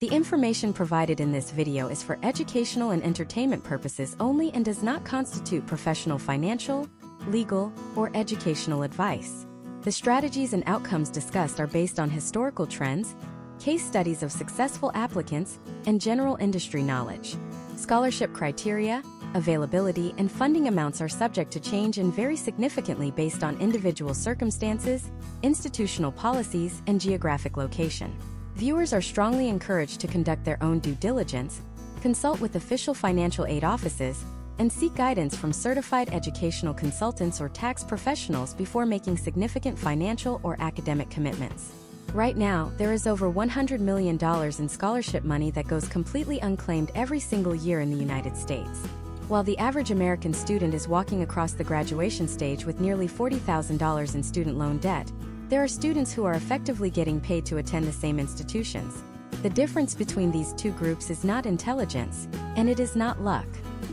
The information provided in this video is for educational and entertainment purposes only and does not constitute professional financial, legal, or educational advice. The strategies and outcomes discussed are based on historical trends, case studies of successful applicants, and general industry knowledge. Scholarship criteria, availability, and funding amounts are subject to change and vary significantly based on individual circumstances, institutional policies, and geographic location. Viewers are strongly encouraged to conduct their own due diligence, consult with official financial aid offices, and seek guidance from certified educational consultants or tax professionals before making significant financial or academic commitments. Right now, there is over $100 million in scholarship money that goes completely unclaimed every single year in the United States. While the average American student is walking across the graduation stage with nearly $40,000 in student loan debt, there are students who are effectively getting paid to attend the same institutions. The difference between these two groups is not intelligence, and it is not luck.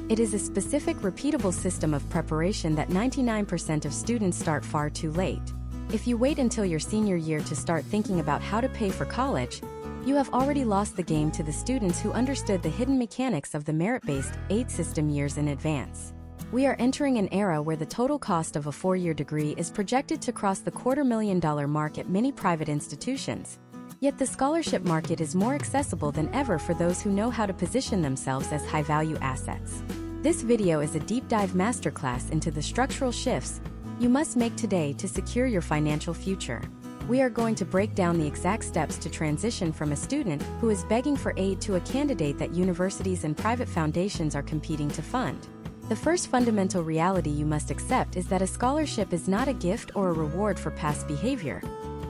It is a specific, repeatable system of preparation that 99% of students start far too late. If you wait until your senior year to start thinking about how to pay for college, you have already lost the game to the students who understood the hidden mechanics of the merit-based aid system years in advance. We are entering an era where the total cost of a four-year degree is projected to cross the $250,000 mark at many private institutions. Yet the scholarship market is more accessible than ever for those who know how to position themselves as high-value assets. This video is a deep dive masterclass into the structural shifts you must make today to secure your financial future. We are going to break down the exact steps to transition from a student who is begging for aid to a candidate that universities and private foundations are competing to fund. The first fundamental reality you must accept is that a scholarship is not a gift or a reward for past behavior.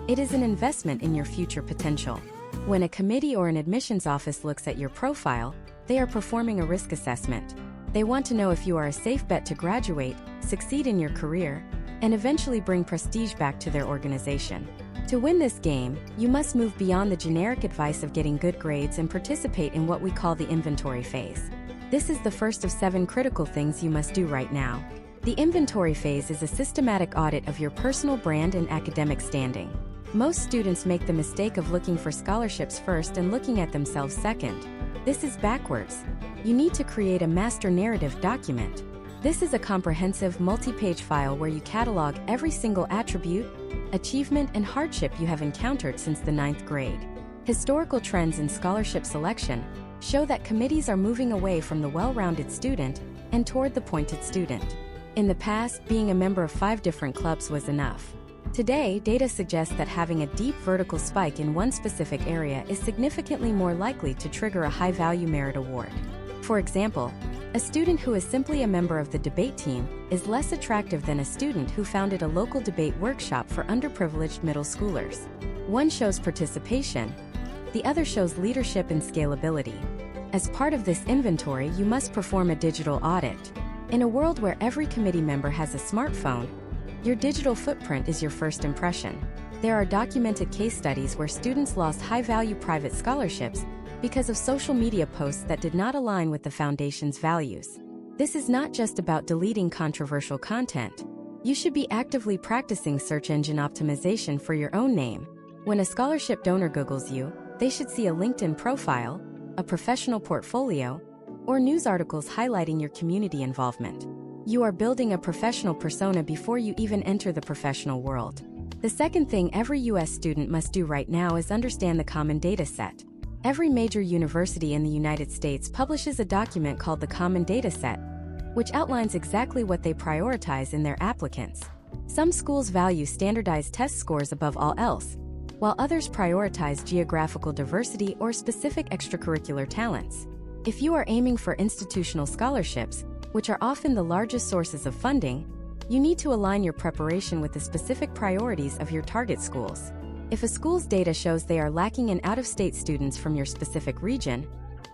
It is an investment in your future potential. When a committee or an admissions office looks at your profile, they are performing a risk assessment. They want to know if you are a safe bet to graduate, succeed in your career, and eventually bring prestige back to their organization. To win this game, you must move beyond the generic advice of getting good grades and participate in what we call the inventory phase. This is the first of 7 critical things you must do right now. The inventory phase is a systematic audit of your personal brand and academic standing. Most students make the mistake of looking for scholarships first and looking at themselves second. This is backwards. You need to create a master narrative document. This is a comprehensive, multi-page file where you catalog every single attribute, achievement, and hardship you have encountered since the 9th grade. Historical trends in scholarship selection show that committees are moving away from the well-rounded student and toward the pointed student. In the past, being a member of 5 different clubs was enough. Today, data suggests that having a deep vertical spike in one specific area is significantly more likely to trigger a high-value merit award. For example, a student who is simply a member of the debate team is less attractive than a student who founded a local debate workshop for underprivileged middle schoolers. One shows participation, the other shows leadership and scalability. As part of this inventory, you must perform a digital audit. In a world where every committee member has a smartphone, your digital footprint is your first impression. There are documented case studies where students lost high-value private scholarships because of social media posts that did not align with the foundation's values. This is not just about deleting controversial content. You should be actively practicing search engine optimization for your own name. When a scholarship donor Googles you, they should see a LinkedIn profile, a professional portfolio, or news articles highlighting your community involvement. You are building a professional persona before you even enter the professional world. The second thing every U.S. student must do right now is understand the common data set. Every major university in the United States publishes a document called the Common Data Set, which outlines exactly what they prioritize in their applicants. Some schools value standardized test scores above all else, while others prioritize geographical diversity or specific extracurricular talents. If you are aiming for institutional scholarships, which are often the largest sources of funding, you need to align your preparation with the specific priorities of your target schools. If a school's data shows they are lacking in out-of-state students from your specific region,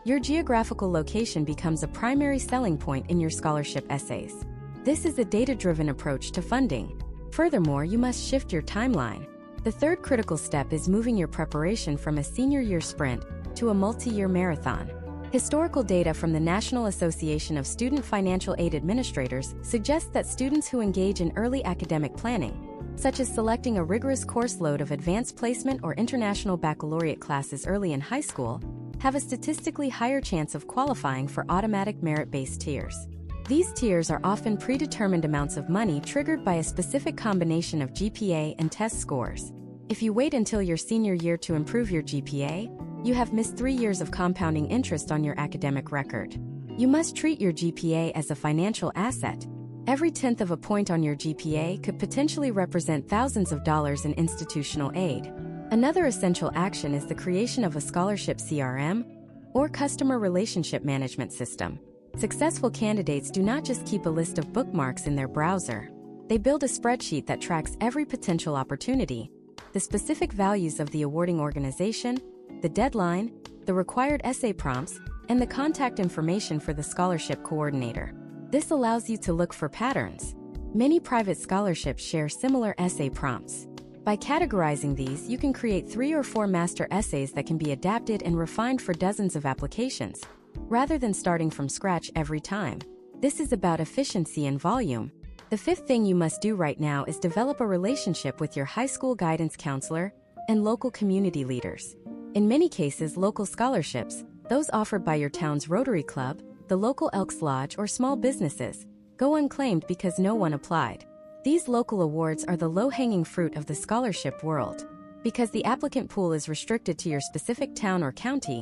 your geographical location becomes a primary selling point in your scholarship essays. This is a data-driven approach to funding. Furthermore, you must shift your timeline. The third critical step is moving your preparation from a senior year sprint to a multi-year marathon. Historical data from the National Association of Student Financial Aid Administrators suggests that students who engage in early academic planning, such as selecting a rigorous course load of advanced placement or international baccalaureate classes early in high school, have a statistically higher chance of qualifying for automatic merit-based tiers. These tiers are often predetermined amounts of money triggered by a specific combination of GPA and test scores. If you wait until your senior year to improve your GPA, you have missed 3 years of compounding interest on your academic record. You must treat your GPA as a financial asset. Every 10th of a point on your GPA could potentially represent thousands of dollars in institutional aid. Another essential action is the creation of a scholarship CRM, or customer relationship management system. Successful candidates do not just keep a list of bookmarks in their browser. They build a spreadsheet that tracks every potential opportunity, the specific values of the awarding organization, the deadline, the required essay prompts, and the contact information for the scholarship coordinator. This allows you to look for patterns. Many private scholarships share similar essay prompts. By categorizing these, you can create 3 or 4 master essays that can be adapted and refined for dozens of applications, rather than starting from scratch every time. This is about efficiency and volume. The 5th thing you must do right now is develop a relationship with your high school guidance counselor and local community leaders. In many cases, local scholarships, those offered by your town's Rotary Club, the local Elks Lodge, or small businesses, go unclaimed because no one applied. These local awards are the low-hanging fruit of the scholarship world. Because the applicant pool is restricted to your specific town or county,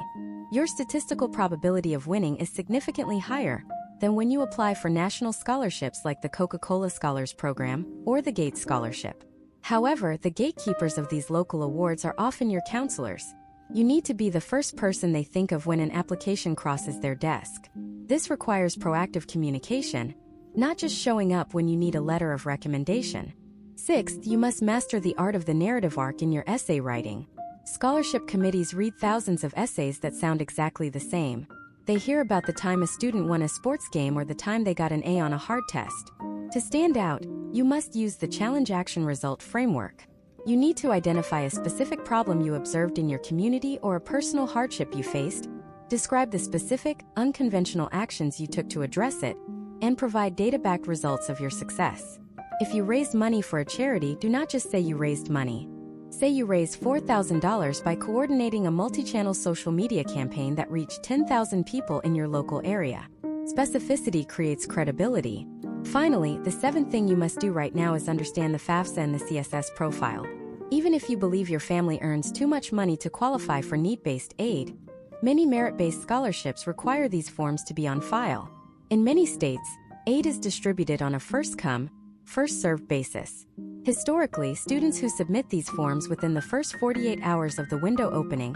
your statistical probability of winning is significantly higher than when you apply for national scholarships like the Coca-Cola Scholars Program or the Gates Scholarship. However, the gatekeepers of these local awards are often your counselors. You need to be the first person they think of when an application crosses their desk. This requires proactive communication, not just showing up when you need a letter of recommendation. 6th, you must master the art of the narrative arc in your essay writing. Scholarship committees read thousands of essays that sound exactly the same. They hear about the time a student won a sports game or the time they got an A on a hard test. To stand out, you must use the challenge action result framework. You need to identify a specific problem you observed in your community or a personal hardship you faced, describe the specific, unconventional actions you took to address it, and provide data-backed results of your success. If you raised money for a charity, do not just say you raised money. Say you raised $4,000 by coordinating a multi-channel social media campaign that reached 10,000 people in your local area. Specificity creates credibility. Finally, the 7th thing you must do right now is understand the FAFSA and the CSS profile. Even if you believe your family earns too much money to qualify for need-based aid, many merit-based scholarships require these forms to be on file. In many states, aid is distributed on a first-come, first-served basis. Historically, students who submit these forms within the first 48 hours of the window opening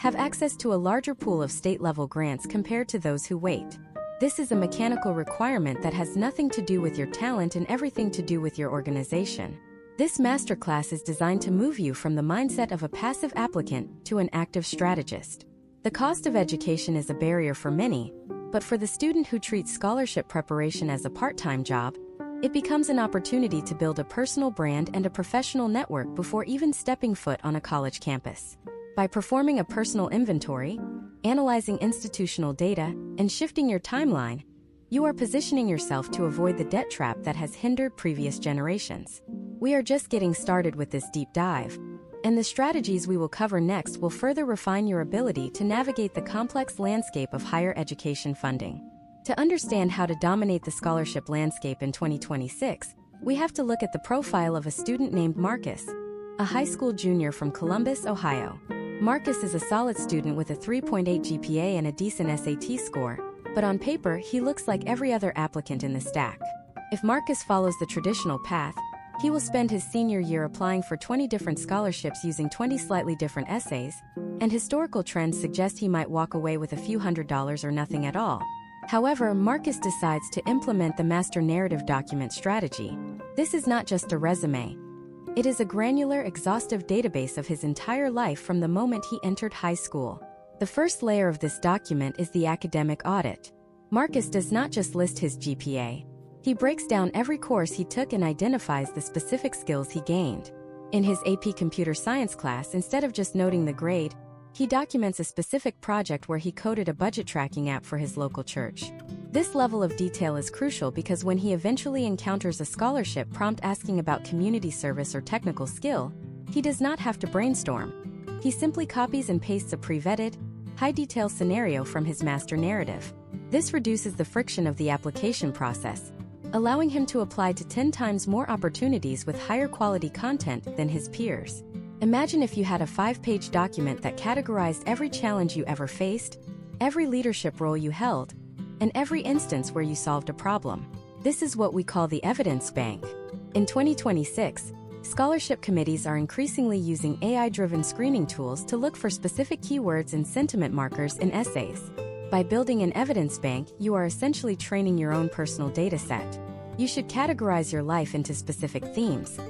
have access to a larger pool of state-level grants compared to those who wait. This is a mechanical requirement that has nothing to do with your talent and everything to do with your organization. This masterclass is designed to move you from the mindset of a passive applicant to an active strategist. The cost of education is a barrier for many, but for the student who treats scholarship preparation as a part-time job, it becomes an opportunity to build a personal brand and a professional network before even stepping foot on a college campus. By performing a personal inventory, analyzing institutional data, and shifting your timeline, you are positioning yourself to avoid the debt trap that has hindered previous generations. We are just getting started with this deep dive, and the strategies we will cover next will further refine your ability to navigate the complex landscape of higher education funding. To understand how to dominate the scholarship landscape in 2026, we have to look at the profile of a student named Marcus, a high school junior from Columbus, Ohio. Marcus is a solid student with a 3.8 GPA and a decent SAT score, but on paper, he looks like every other applicant in the stack. If Marcus follows the traditional path, he will spend his senior year applying for 20 different scholarships using 20 slightly different essays, and historical trends suggest he might walk away with a few $100s or nothing at all. However, Marcus decides to implement the master narrative document strategy. This is not just a resume. It is a granular, exhaustive database of his entire life from the moment he entered high school. The first layer of this document is the academic audit. Marcus does not just list his GPA. He breaks down every course he took and identifies the specific skills he gained. In his AP Computer Science class, instead of just noting the grade, he documents a specific project where he coded a budget tracking app for his local church. This level of detail is crucial because when he eventually encounters a scholarship prompt asking about community service or technical skill, he does not have to brainstorm. He simply copies and pastes a pre-vetted, high-detail scenario from his master narrative. This reduces the friction of the application process, allowing him to apply to 10 times more opportunities with higher quality content than his peers. Imagine if you had a 5-page document that categorized every challenge you ever faced, every leadership role you held, and every instance where you solved a problem. This is what we call the evidence bank. In 2026, scholarship committees are increasingly using AI-driven screening tools to look for specific keywords and sentiment markers in essays. By building an evidence bank, you are essentially training your own personal data set. You should categorize your life into specific themes: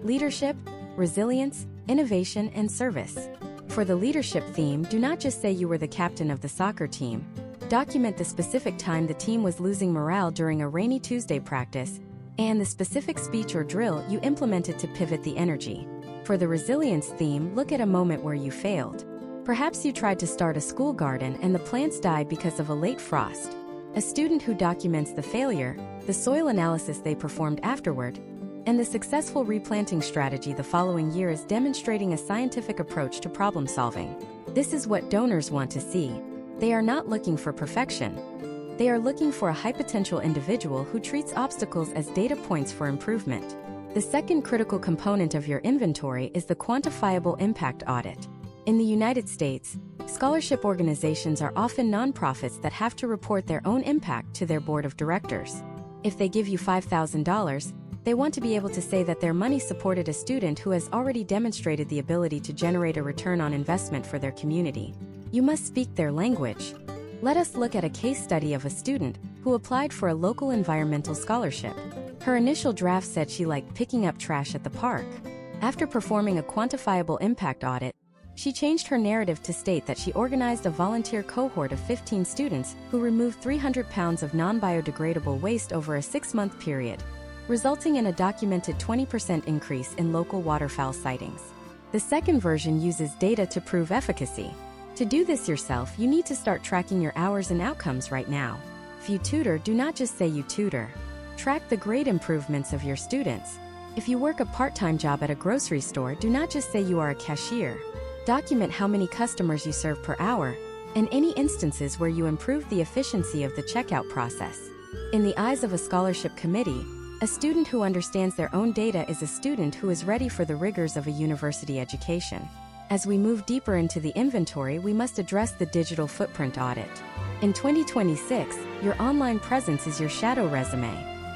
leadership, resilience, innovation, and service. For the leadership theme, do not just say you were the captain of the soccer team. Document the specific time the team was losing morale during a rainy Tuesday practice, and the specific speech or drill you implemented to pivot the energy. For the resilience theme, look at a moment where you failed. Perhaps you tried to start a school garden and the plants died because of a late frost. A student who documents the failure, the soil analysis they performed afterward, and the successful replanting strategy the following year is demonstrating a scientific approach to problem solving. This is what donors want to see. They are not looking for perfection. They are looking for a high-potential individual who treats obstacles as data points for improvement. The second critical component of your inventory is the quantifiable impact audit. In the United States, scholarship organizations are often nonprofits that have to report their own impact to their board of directors. If they give you $5,000, they want to be able to say that their money supported a student who has already demonstrated the ability to generate a return on investment for their community. You must speak their language. Let us look at a case study of a student who applied for a local environmental scholarship. Her initial draft said she liked picking up trash at the park. After performing a quantifiable impact audit, she changed her narrative to state that she organized a volunteer cohort of 15 students who removed 300 pounds of non-biodegradable waste over a 6-month period, resulting in a documented 20% increase in local waterfowl sightings. The second version uses data to prove efficacy. To do this yourself, you need to start tracking your hours and outcomes right now. If you tutor, do not just say you tutor. Track the grade improvements of your students. If you work a part-time job at a grocery store, do not just say you are a cashier. Document how many customers you serve per hour, and any instances where you improved the efficiency of the checkout process. In the eyes of a scholarship committee, a student who understands their own data is a student who is ready for the rigors of a university education. As we move deeper into the inventory, we must address the digital footprint audit. In 2026, your online presence is your shadow resume.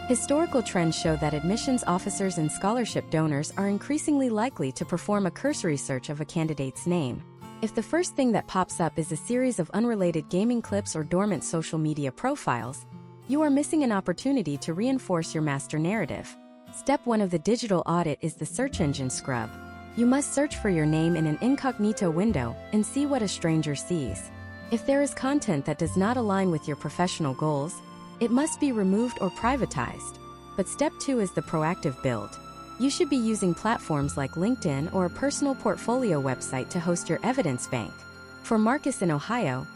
Historical trends show that admissions officers and scholarship donors are increasingly likely to perform a cursory search of a candidate's name. If the first thing that pops up is a series of unrelated gaming clips or dormant social media profiles, you are missing an opportunity to reinforce your master narrative. Step 1 of the digital audit is the search engine scrub. You must search for your name in an incognito window and see what a stranger sees. If there is content that does not align with your professional goals, it must be removed or privatized. But step 2 is the proactive build. You should be using platforms like LinkedIn or a personal portfolio website to host your evidence bank. For Marcus in Ohio,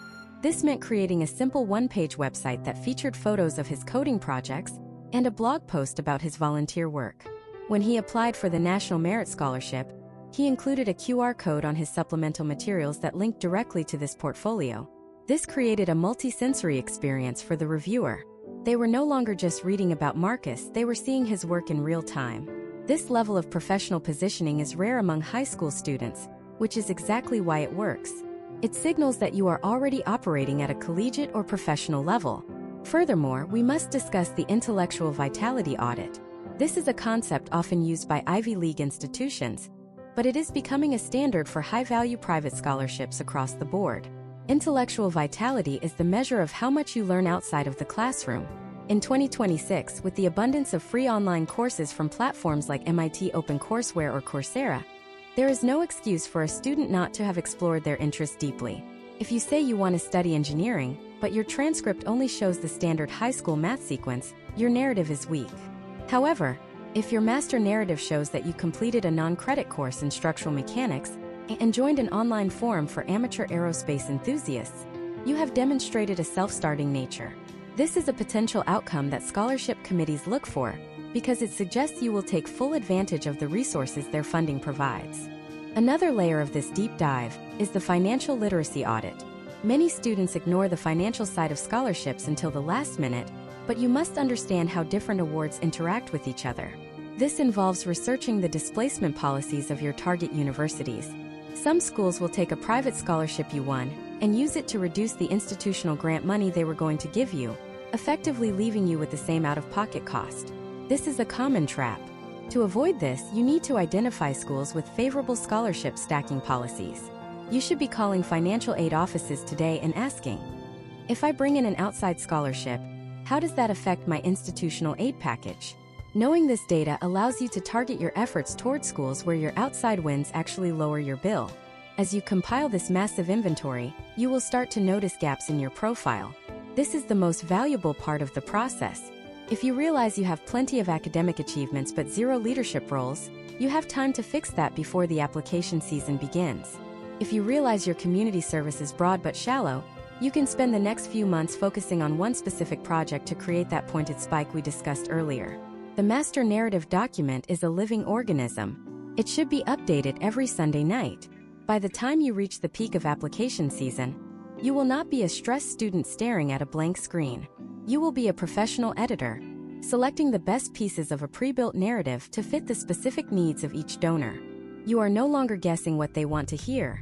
this meant creating a simple one-page website that featured photos of his coding projects and a blog post about his volunteer work. When he applied for the National Merit Scholarship, he included a QR code on his supplemental materials that linked directly to this portfolio. This created a multi-sensory experience for the reviewer. They were no longer just reading about Marcus, they were seeing his work in real time. This level of professional positioning is rare among high school students, which is exactly why it works. It signals that you are already operating at a collegiate or professional level. Furthermore, we must discuss the intellectual vitality audit. This is a concept often used by Ivy League institutions, but it is becoming a standard for high-value private scholarships across the board. Intellectual vitality is the measure of how much you learn outside of the classroom. In 2026, with the abundance of free online courses from platforms like MIT OpenCourseWare or Coursera, there is no excuse for a student not to have explored their interests deeply. If you say you want to study engineering, but your transcript only shows the standard high school math sequence, your narrative is weak. However, if your master narrative shows that you completed a non-credit course in structural mechanics and joined an online forum for amateur aerospace enthusiasts, you have demonstrated a self-starting nature. This is a potential outcome that scholarship committees look for, because it suggests you will take full advantage of the resources their funding provides. Another layer of this deep dive is the financial literacy audit. Many students ignore the financial side of scholarships until the last minute, but you must understand how different awards interact with each other. This involves researching the displacement policies of your target universities. Some schools will take a private scholarship you won and use it to reduce the institutional grant money they were going to give you, effectively leaving you with the same out-of-pocket cost. This is a common trap. To avoid this, you need to identify schools with favorable scholarship stacking policies. You should be calling financial aid offices today and asking, if I bring in an outside scholarship, how does that affect my institutional aid package? Knowing this data allows you to target your efforts toward schools where your outside wins actually lower your bill. As you compile this massive inventory, you will start to notice gaps in your profile. This is the most valuable part of the process. If you realize you have plenty of academic achievements but zero leadership roles, you have time to fix that before the application season begins. If you realize your community service is broad but shallow, you can spend the next few months focusing on one specific project to create that pointed spike we discussed earlier. The master narrative document is a living organism. It should be updated every Sunday night. By the time you reach the peak of application season, you will not be a stressed student staring at a blank screen. You will be a professional editor, selecting the best pieces of a pre-built narrative to fit the specific needs of each donor. You are no longer guessing what they want to hear.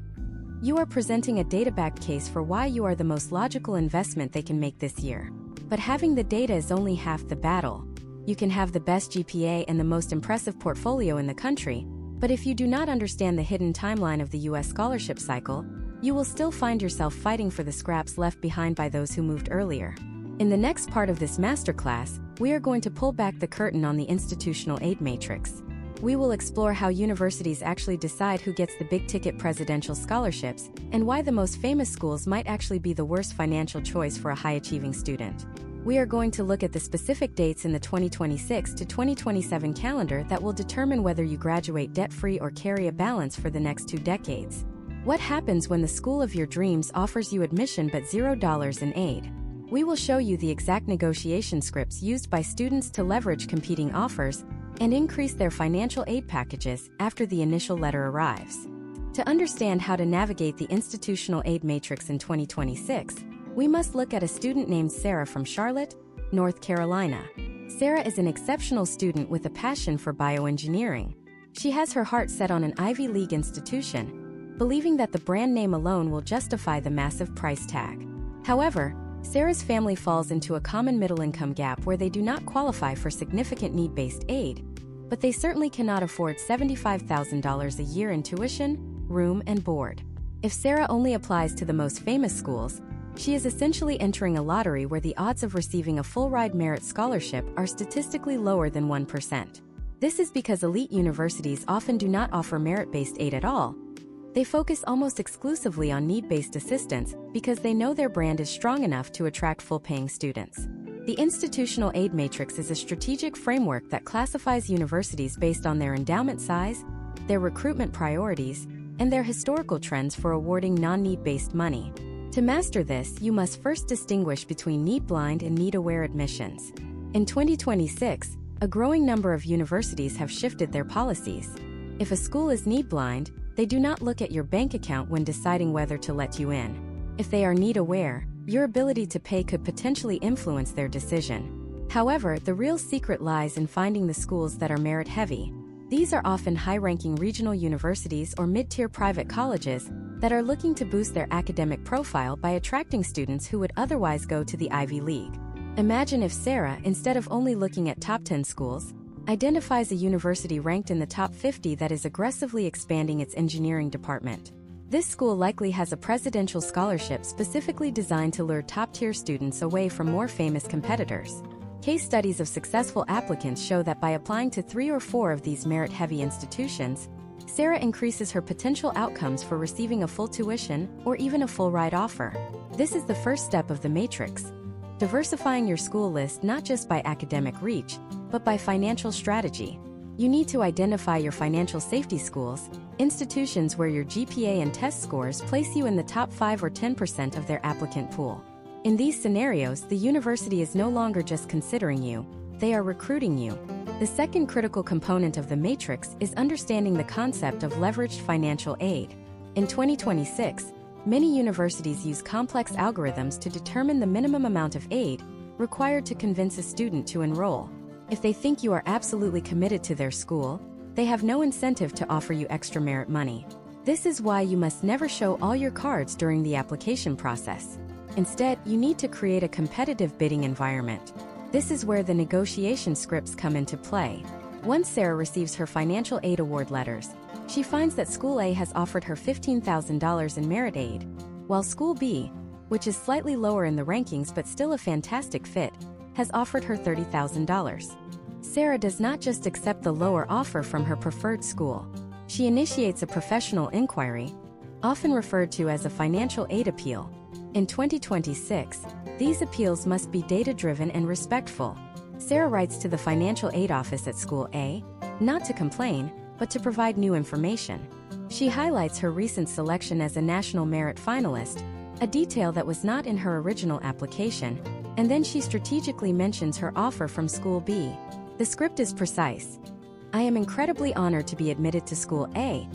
You are presenting a data-backed case for why you are the most logical investment they can make this year. But having the data is only half the battle. You can have the best GPA and the most impressive portfolio in the country, but if you do not understand the hidden timeline of the U.S. scholarship cycle, you will still find yourself fighting for the scraps left behind by those who moved earlier. In the next part of this masterclass, we are going to pull back the curtain on the institutional aid matrix. We will explore how universities actually decide who gets the big-ticket presidential scholarships and why the most famous schools might actually be the worst financial choice for a high-achieving student. We are going to look at the specific dates in the 2026 to 2027 calendar that will determine whether you graduate debt-free or carry a balance for the next 2 decades. What happens when the school of your dreams offers you admission but $0 in aid? We will show you the exact negotiation scripts used by students to leverage competing offers and increase their financial aid packages after the initial letter arrives. To understand how to navigate the institutional aid matrix in 2026, we must look at a student named Sarah from Charlotte, North Carolina. Sarah is an exceptional student with a passion for bioengineering. She has her heart set on an Ivy League institution, believing that the brand name alone will justify the massive price tag. However, Sarah's family falls into a common middle-income gap where they do not qualify for significant need-based aid, but they certainly cannot afford $75,000 a year in tuition, room, and board. If Sarah only applies to the most famous schools, she is essentially entering a lottery where the odds of receiving a full-ride merit scholarship are statistically lower than 1%. This is because elite universities often do not offer merit-based aid at all. They focus almost exclusively on need-based assistance because they know their brand is strong enough to attract full-paying students. The institutional aid matrix is a strategic framework that classifies universities based on their endowment size, their recruitment priorities, and their historical trends for awarding non-need-based money. To master this, you must first distinguish between need-blind and need-aware admissions. In 2026, a growing number of universities have shifted their policies. If a school is need-blind, they do not look at your bank account when deciding whether to let you in. If they are need-aware, your ability to pay could potentially influence their decision. However, the real secret lies in finding the schools that are merit-heavy. These are often high-ranking regional universities or mid-tier private colleges that are looking to boost their academic profile by attracting students who would otherwise go to the Ivy League. Imagine if Sarah, instead of only looking at top 10 schools, identifies a university ranked in the top 50 that is aggressively expanding its engineering department. This school likely has a presidential scholarship specifically designed to lure top-tier students away from more famous competitors. Case studies of successful applicants show that by applying to 3 or 4 of these merit-heavy institutions, Sarah increases her potential outcomes for receiving a full tuition or even a full ride offer. This is the first step of the matrix, diversifying your school list not just by academic reach, but by financial strategy. You need to identify your financial safety schools, institutions where your GPA and test scores place you in the top 5 or 10% of their applicant pool. In these scenarios, the university is no longer just considering you, they are recruiting you. The second critical component of the matrix is understanding the concept of leveraged financial aid. In 2026, Many universities use complex algorithms to determine the minimum amount of aid required to convince a student to enroll. If they think you are absolutely committed to their school, they have no incentive to offer you extra merit money. This is why you must never show all your cards during the application process. Instead, you need to create a competitive bidding environment. This is where the negotiation scripts come into play. Once Sarah receives her financial aid award letters, she finds that School A has offered her $15,000 in merit aid, while School B, which is slightly lower in the rankings but still a fantastic fit, has offered her $30,000. Sarah does not just accept the lower offer from her preferred school. She initiates a professional inquiry, often referred to as a financial aid appeal. In 2026, these appeals must be data-driven and respectful. Sarah writes to the financial aid office at School A, not to complain, but to provide new information. She highlights her recent selection as a National Merit Finalist, a detail that was not in her original application, and then she strategically mentions her offer from School B. The script is precise. I am incredibly honored to be admitted to School A,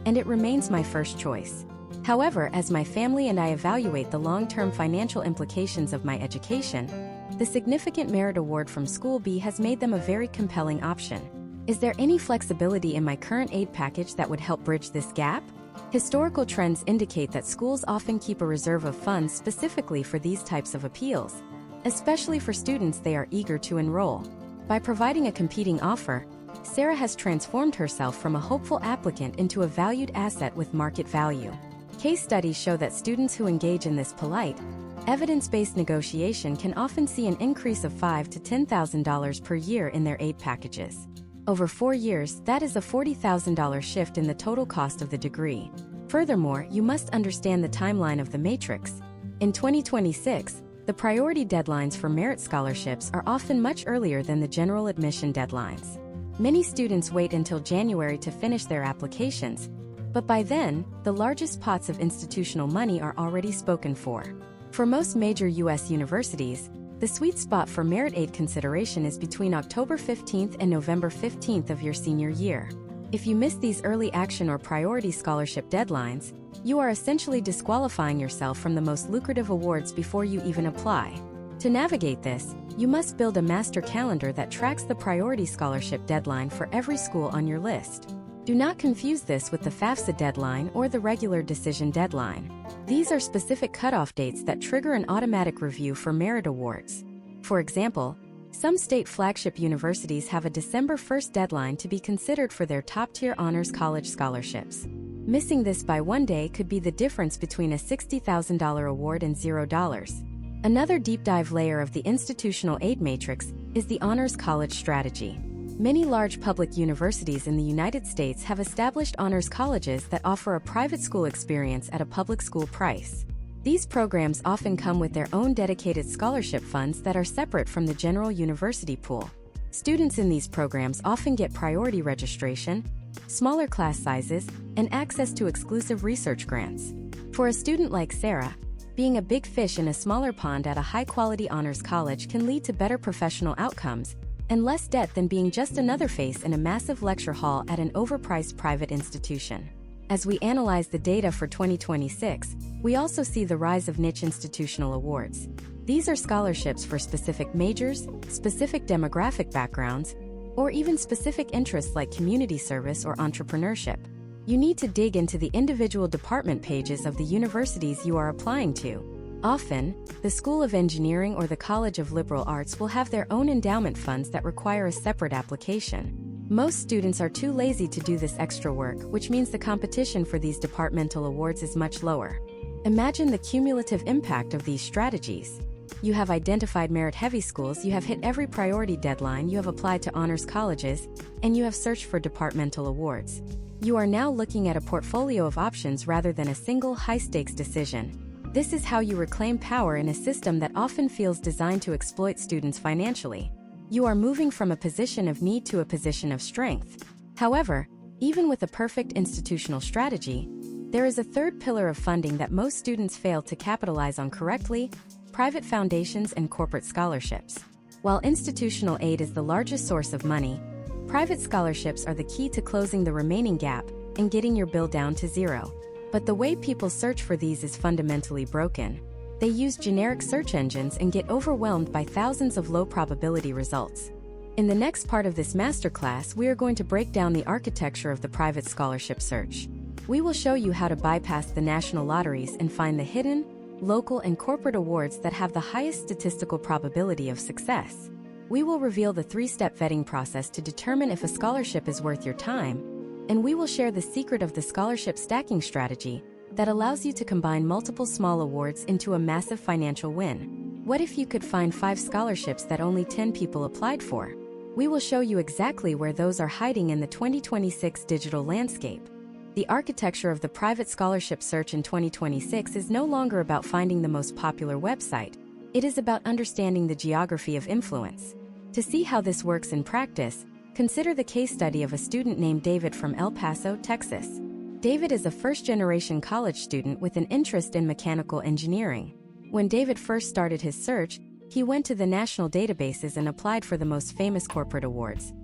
and it remains my first choice. However, as my family and I evaluate the long-term financial implications of my education, the significant merit award from School B has made them a very compelling option. Is there any flexibility in my current aid package that would help bridge this gap? Historical trends indicate that schools often keep a reserve of funds specifically for these types of appeals, especially for students they are eager to enroll. By providing a competing offer, Sarah has transformed herself from a hopeful applicant into a valued asset with market value. Case studies show that students who engage in this polite, evidence-based negotiation can often see an increase of $5,000 to $10,000 per year in their aid packages. Over 4 years, that is a $40,000 shift in the total cost of the degree. Furthermore, you must understand the timeline of the matrix. In 2026, the priority deadlines for merit scholarships are often much earlier than the general admission deadlines. Many students wait until January to finish their applications, but by then, the largest pots of institutional money are already spoken for. For most major U.S. universities, the sweet spot for merit aid consideration is between October 15th and November 15th of your senior year. If you miss these early action or priority scholarship deadlines, you are essentially disqualifying yourself from the most lucrative awards before you even apply. To navigate this, you must build a master calendar that tracks the priority scholarship deadline for every school on your list. Do not confuse this with the FAFSA deadline or the regular decision deadline. These are specific cutoff dates that trigger an automatic review for merit awards. For example, some state flagship universities have a December 1st deadline to be considered for their top-tier honors college scholarships. Missing this by one day could be the difference between a $60,000 award and $0. Another deep dive layer of the institutional aid matrix is the honors college strategy. Many large public universities in the United States have established honors colleges that offer a private school experience at a public school price. These programs often come with their own dedicated scholarship funds that are separate from the general university pool. Students in these programs often get priority registration, smaller class sizes, and access to exclusive research grants. For a student like Sarah, being a big fish in a smaller pond at a high-quality honors college can lead to better professional outcomes and less debt than being just another face in a massive lecture hall at an overpriced private institution. As we analyze the data for 2026, we also see the rise of niche institutional awards. These are scholarships for specific majors, specific demographic backgrounds, or even specific interests like community service or entrepreneurship. You need to dig into the individual department pages of the universities you are applying to. Often, the School of Engineering or the College of Liberal Arts will have their own endowment funds that require a separate application. Most students are too lazy to do this extra work, which means the competition for these departmental awards is much lower. Imagine the cumulative impact of these strategies. You have identified merit-heavy schools, you have hit every priority deadline, you have applied to honors colleges, and you have searched for departmental awards. You are now looking at a portfolio of options rather than a single high-stakes decision. This is how you reclaim power in a system that often feels designed to exploit students financially. You are moving from a position of need to a position of strength. However, even with a perfect institutional strategy, there is a third pillar of funding that most students fail to capitalize on correctly: private foundations and corporate scholarships. While institutional aid is the largest source of money, private scholarships are the key to closing the remaining gap and getting your bill down to zero. But the way people search for these is fundamentally broken. They use generic search engines and get overwhelmed by thousands of low-probability results. In the next part of this masterclass, we are going to break down the architecture of the private scholarship search. We will show you how to bypass the national lotteries and find the hidden, local, and corporate awards that have the highest statistical probability of success. We will reveal the three-step vetting process to determine if a scholarship is worth your time, and we will share the secret of the scholarship stacking strategy that allows you to combine multiple small awards into a massive financial win. What if you could find 5 scholarships that only 10 people applied for? We will show you exactly where those are hiding in the 2026 digital landscape. The architecture of the private scholarship search in 2026 is no longer about finding the most popular website. It is about understanding the geography of influence. To see how this works in practice, consider the case study of a student named David from El Paso, Texas. David is a first-generation college student with an interest in mechanical engineering. When David first started his search, he went to the national databases and applied for the most famous corporate awards.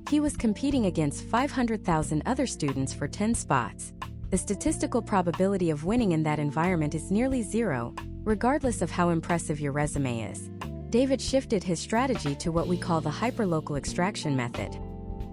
He was competing against 500,000 other students for 10 spots. The statistical probability of winning in that environment is nearly zero, regardless of how impressive your resume is. David shifted his strategy to what we call the hyperlocal extraction method.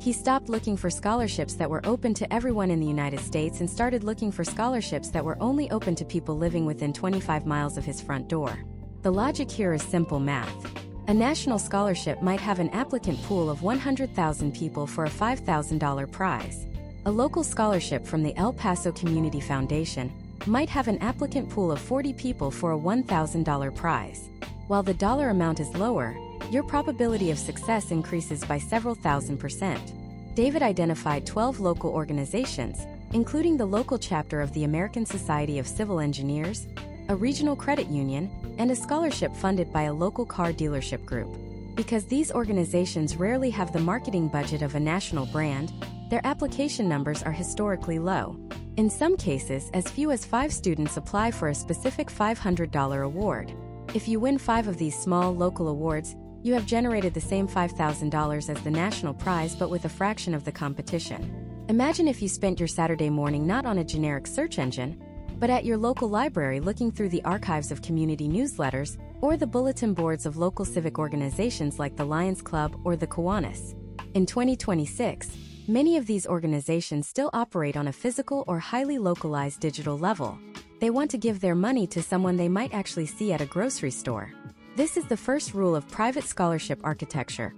He stopped looking for scholarships that were open to everyone in the United States and started looking for scholarships that were only open to people living within 25 miles of his front door. The logic here is simple math. A national scholarship might have an applicant pool of 100,000 people for a $5,000 prize. A local scholarship from the El Paso Community Foundation might have an applicant pool of 40 people for a $1,000 prize. While the dollar amount is lower, your probability of success increases by several thousand%. David identified 12 local organizations, including the local chapter of the American Society of Civil Engineers, a regional credit union, and a scholarship funded by a local car dealership group. Because these organizations rarely have the marketing budget of a national brand, their application numbers are historically low. In some cases, as few as 5 students apply for a specific $500 award. If you win 5 of these small local awards, you have generated the same $5,000 as the national prize but with a fraction of the competition. Imagine if you spent your Saturday morning not on a generic search engine, but at your local library looking through the archives of community newsletters or the bulletin boards of local civic organizations like the Lions Club or the Kiwanis. In 2026, many of these organizations still operate on a physical or highly localized digital level. They want to give their money to someone they might actually see at a grocery store. This is the first rule of private scholarship architecture.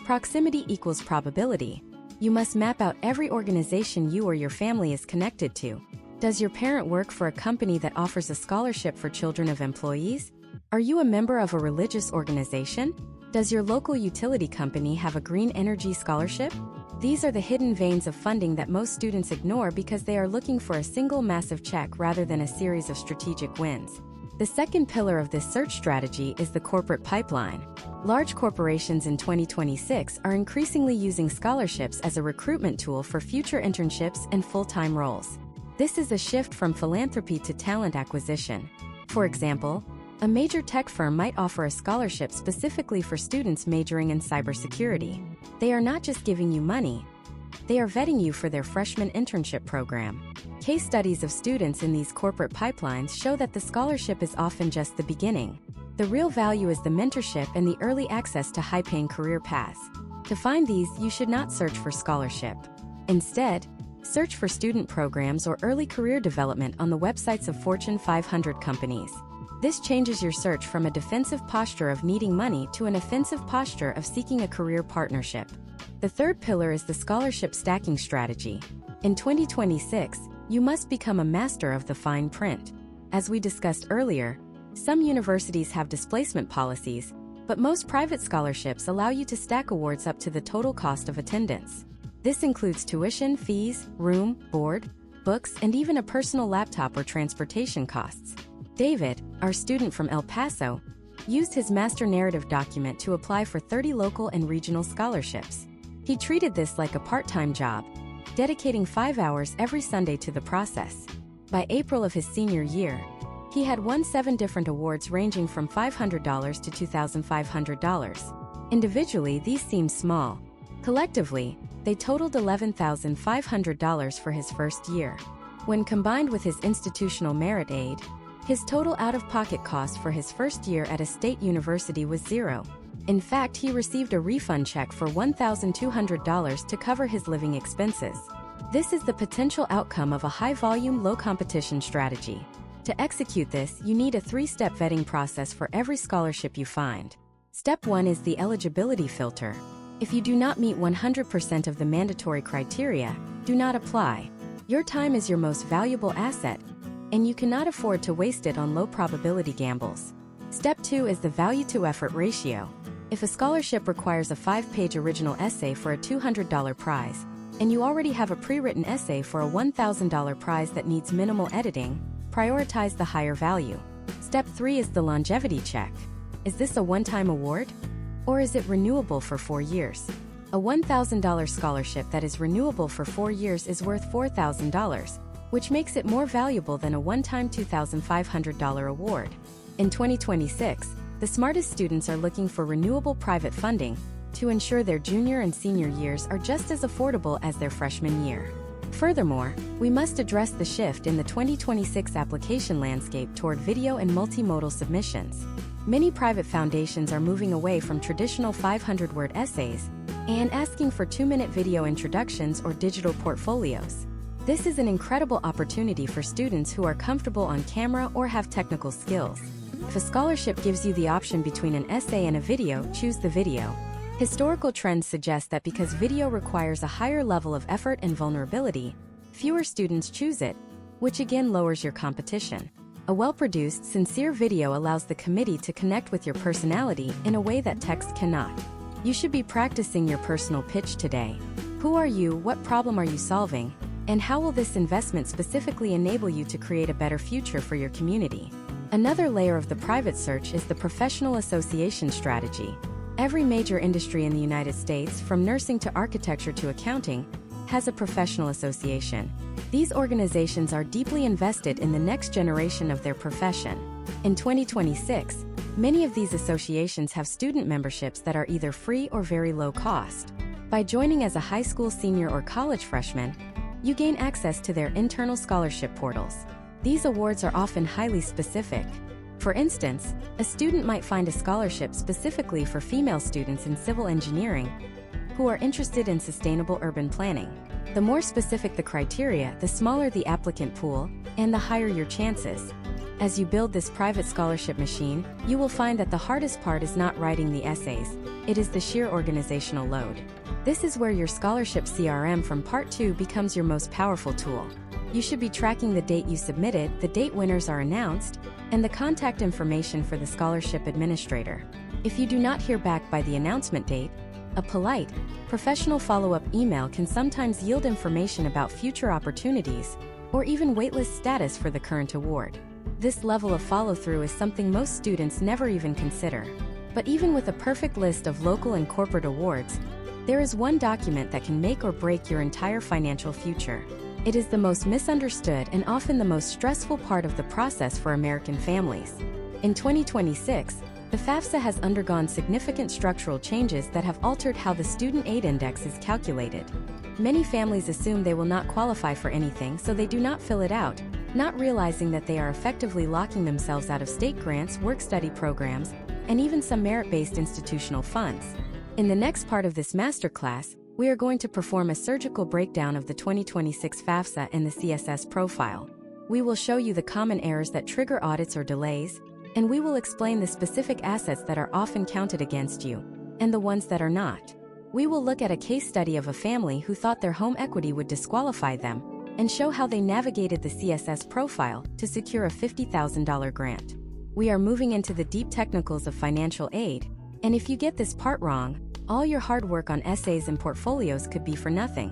Proximity equals probability. You must map out every organization you or your family is connected to. Does your parent work for a company that offers a scholarship for children of employees? Are you a member of a religious organization? Does your local utility company have a green energy scholarship? These are the hidden veins of funding that most students ignore because they are looking for a single massive check rather than a series of strategic wins. The second pillar of this search strategy is the corporate pipeline. Large corporations in 2026 are increasingly using scholarships as a recruitment tool for future internships and full-time roles. This is a shift from philanthropy to talent acquisition. For example, a major tech firm might offer a scholarship specifically for students majoring in cybersecurity. They are not just giving you money, they are vetting you for their freshman internship program. Case studies of students in these corporate pipelines show that the scholarship is often just the beginning. The real value is the mentorship and the early access to high-paying career paths. To find these, you should not search for scholarship. Instead, search for student programs or early career development on the websites of Fortune 500 companies. This changes your search from a defensive posture of needing money to an offensive posture of seeking a career partnership. The third pillar is the scholarship stacking strategy. In 2026, you must become a master of the fine print. As we discussed earlier, some universities have displacement policies, but most private scholarships allow you to stack awards up to the total cost of attendance. This includes tuition, fees, room, board, books, and even a personal laptop or transportation costs. David, our student from El Paso, used his master narrative document to apply for 30 local and regional scholarships. He treated this like a part-time job, dedicating 5 hours every Sunday to the process. By April of his senior year, he had won 7 different awards ranging from $500 to $2,500. Individually, these seem small. Collectively, they totaled $11,500 for his first year. When combined with his institutional merit aid, his total out-of-pocket cost for his first year at a state university was zero. In fact, he received a refund check for $1,200 to cover his living expenses. This is the potential outcome of a high-volume, low-competition strategy. To execute this, you need a three-step vetting process for every scholarship you find. Step 1 is the eligibility filter. If you do not meet 100% of the mandatory criteria, do not apply. Your time is your most valuable asset, and you cannot afford to waste it on low-probability gambles. Step 2 is the value-to-effort ratio. If a scholarship requires a 5-page original essay for a $200 prize, and you already have a pre-written essay for a $1,000 prize that needs minimal editing, prioritize the higher value. Step 3 is the longevity check. Is this a one-time award? Or is it renewable for 4 years? A $1,000 scholarship that is renewable for 4 years is worth $4,000, which makes it more valuable than a one-time $2,500 award. In 2026, the smartest students are looking for renewable private funding to ensure their junior and senior years are just as affordable as their freshman year. Furthermore, we must address the shift in the 2026 application landscape toward video and multimodal submissions. Many private foundations are moving away from traditional 500-word essays and asking for 2-minute video introductions or digital portfolios. This is an incredible opportunity for students who are comfortable on camera or have technical skills. If a scholarship gives you the option between an essay and a video, choose the video. Historical trends suggest that because video requires a higher level of effort and vulnerability, fewer students choose it, which again lowers your competition. A well-produced, sincere video allows the committee to connect with your personality in a way that text cannot. You should be practicing your personal pitch today. Who are you, what problem are you solving, and how will this investment specifically enable you to create a better future for your community? Another layer of the private search is the professional association strategy. Every major industry in the United States, from nursing to architecture to accounting, has a professional association. These organizations are deeply invested in the next generation of their profession. In 2026, many of these associations have student memberships that are either free or very low cost. By joining as a high school senior or college freshman, you gain access to their internal scholarship portals. These awards are often highly specific. For instance, a student might find a scholarship specifically for female students in civil engineering who are interested in sustainable urban planning. The more specific the criteria, the smaller the applicant pool, and the higher your chances. As you build this private scholarship machine, you will find that the hardest part is not writing the essays, it is the sheer organizational load. This is where your scholarship CRM from Part 2 becomes your most powerful tool. You should be tracking the date you submitted, the date winners are announced, and the contact information for the scholarship administrator. If you do not hear back by the announcement date, a polite, professional follow-up email can sometimes yield information about future opportunities or even waitlist status for the current award. This level of follow-through is something most students never even consider. But even with a perfect list of local and corporate awards, there is one document that can make or break your entire financial future. It is the most misunderstood and often the most stressful part of the process for American families. In 2026, the FAFSA has undergone significant structural changes that have altered how the Student Aid Index is calculated. Many families assume they will not qualify for anything, so they do not fill it out, not realizing that they are effectively locking themselves out of state grants, work-study programs, and even some merit-based institutional funds. In the next part of this masterclass, we are going to perform a surgical breakdown of the 2026 FAFSA and the CSS profile. We will show you the common errors that trigger audits or delays, and we will explain the specific assets that are often counted against you, and the ones that are not. We will look at a case study of a family who thought their home equity would disqualify them, and show how they navigated the CSS profile to secure a $50,000 grant. We are moving into the deep technicals of financial aid, and if you get this part wrong, all your hard work on essays and portfolios could be for nothing.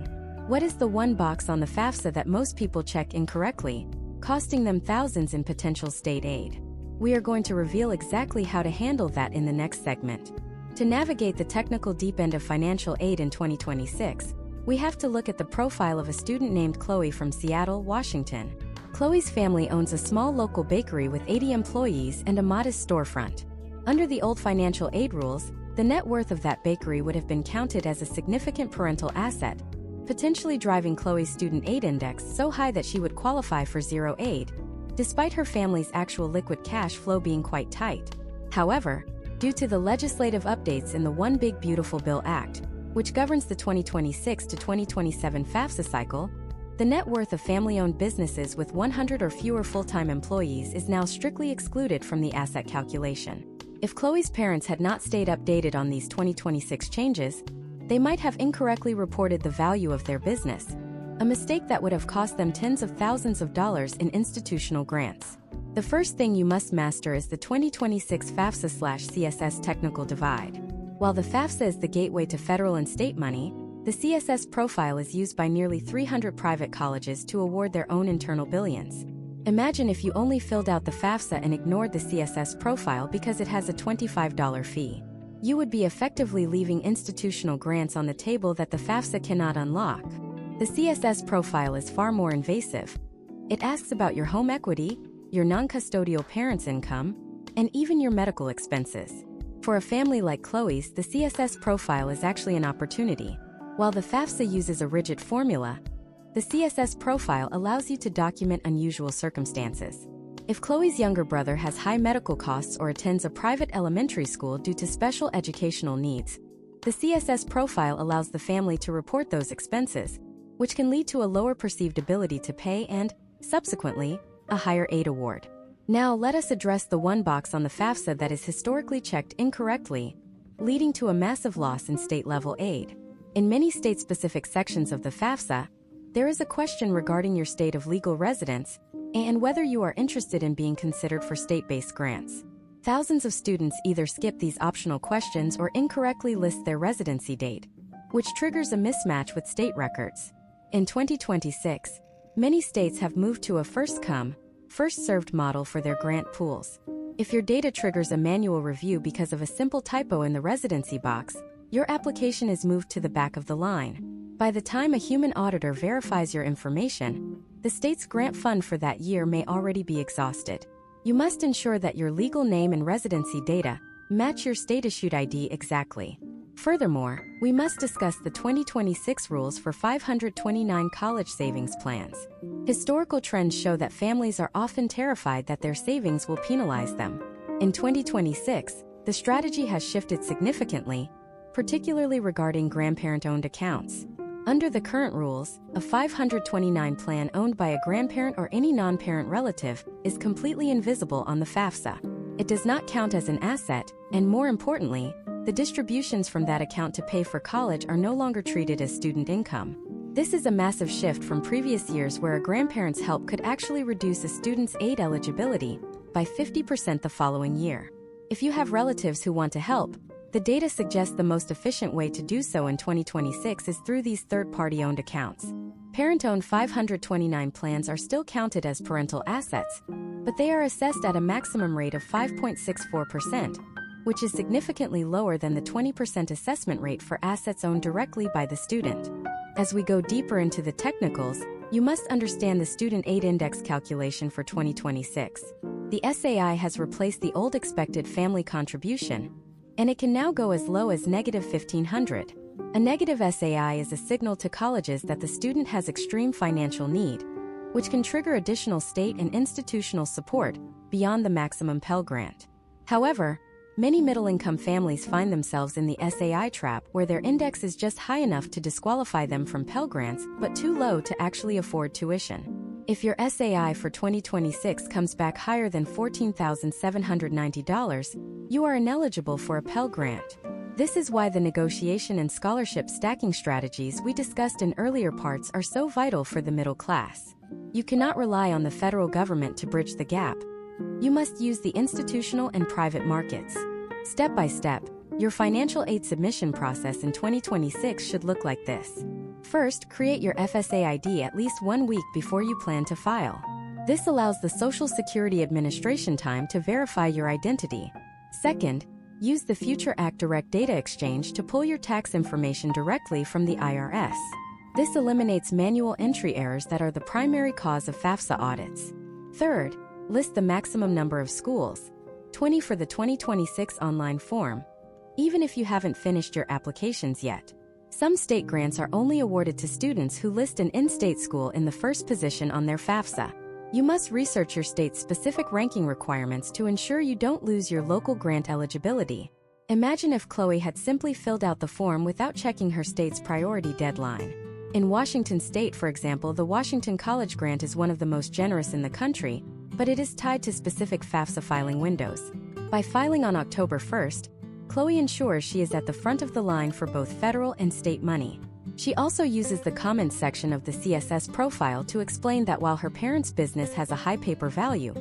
What is the one box on the FAFSA that most people check incorrectly, costing them thousands in potential state aid? We are going to reveal exactly how to handle that in the next segment. To navigate the technical deep end of financial aid in 2026, we have to look at the profile of a student named Chloe from Seattle, Washington. Chloe's family owns a small local bakery with 80 employees and a modest storefront. Under the old financial aid rules, the net worth of that bakery would have been counted as a significant parental asset, potentially driving Chloe's student aid index so high that she would qualify for zero aid, despite her family's actual liquid cash flow being quite tight. However, due to the legislative updates in the One Big Beautiful Bill Act, which governs the 2026 to 2027 FAFSA cycle, the net worth of family-owned businesses with 100 or fewer full-time employees is now strictly excluded from the asset calculation. If Chloe's parents had not stayed updated on these 2026 changes, they might have incorrectly reported the value of their business, a mistake that would have cost them tens of thousands of dollars in institutional grants. The first thing you must master is the 2026 FAFSA/CSS technical divide. While the FAFSA is the gateway to federal and state money, the CSS profile is used by nearly 300 private colleges to award their own internal billions. Imagine if you only filled out the FAFSA and ignored the CSS profile because it has a $25 fee. You would be effectively leaving institutional grants on the table that the FAFSA cannot unlock. The CSS profile is far more invasive. It asks about your home equity, your non-custodial parents' income, and even your medical expenses. For a family like Chloe's, the CSS profile is actually an opportunity. While the FAFSA uses a rigid formula, the CSS profile allows you to document unusual circumstances. If Chloe's younger brother has high medical costs or attends a private elementary school due to special educational needs, the CSS profile allows the family to report those expenses, which can lead to a lower perceived ability to pay and, subsequently, a higher aid award. Now let us address the one box on the FAFSA that is historically checked incorrectly, leading to a massive loss in state-level aid. In many state-specific sections of the FAFSA, there is a question regarding your state of legal residence and whether you are interested in being considered for state-based grants. Thousands of students either skip these optional questions or incorrectly list their residency date, which triggers a mismatch with state records. In 2026, many states have moved to a first-come, first-served model for their grant pools. If your data triggers a manual review because of a simple typo in the residency box, your application is moved to the back of the line. By the time a human auditor verifies your information, the state's grant fund for that year may already be exhausted. You must ensure that your legal name and residency data match your state-issued ID exactly. Furthermore, we must discuss the 2026 rules for 529 college savings plans. Historical trends show that families are often terrified that their savings will penalize them. In 2026, the strategy has shifted significantly, particularly regarding grandparent-owned accounts. Under the current rules, a 529 plan owned by a grandparent or any non-parent relative is completely invisible on the FAFSA. It does not count as an asset, and more importantly, the distributions from that account to pay for college are no longer treated as student income. This is a massive shift from previous years where a grandparent's help could actually reduce a student's aid eligibility by 50% the following year. If you have relatives who want to help, the data suggests the most efficient way to do so in 2026 is through these third-party owned accounts. Parent-owned 529 plans are still counted as parental assets, but they are assessed at a maximum rate of 5.64%, which is significantly lower than the 20% assessment rate for assets owned directly by the student. As we go deeper into the technicals, you must understand the Student Aid Index calculation for 2026. The SAI has replaced the old expected family contribution, and it can now go as low as -1,500. A negative SAI is a signal to colleges that the student has extreme financial need, which can trigger additional state and institutional support beyond the maximum Pell Grant. However, many middle-income families find themselves in the SAI trap where their index is just high enough to disqualify them from Pell Grants but too low to actually afford tuition. If your SAI for 2026 comes back higher than $14,790, you are ineligible for a Pell Grant. This is why the negotiation and scholarship stacking strategies we discussed in earlier parts are so vital for the middle class. You cannot rely on the federal government to bridge the gap. You must use the institutional and private markets. Step by step, your financial aid submission process in 2026 should look like this. First, create your FSA ID at least 1 week before you plan to file. This allows the Social Security Administration time to verify your identity. Second, use the Future Act Direct Data Exchange to pull your tax information directly from the IRS. This eliminates manual entry errors that are the primary cause of FAFSA audits. Third, list the maximum number of schools, 20 for the 2026 online form, even if you haven't finished your applications yet. Some state grants are only awarded to students who list an in-state school in the first position on their FAFSA. You must research your state's specific ranking requirements to ensure you don't lose your local grant eligibility. Imagine if Chloe had simply filled out the form without checking her state's priority deadline. In Washington state, for example, the Washington College grant is one of the most generous in the country, but it is tied to specific FAFSA filing windows. By filing on October 1st, Chloe ensures she is at the front of the line for both federal and state money. She also uses the comments section of the CSS profile to explain that while her parents' business has a high paper value,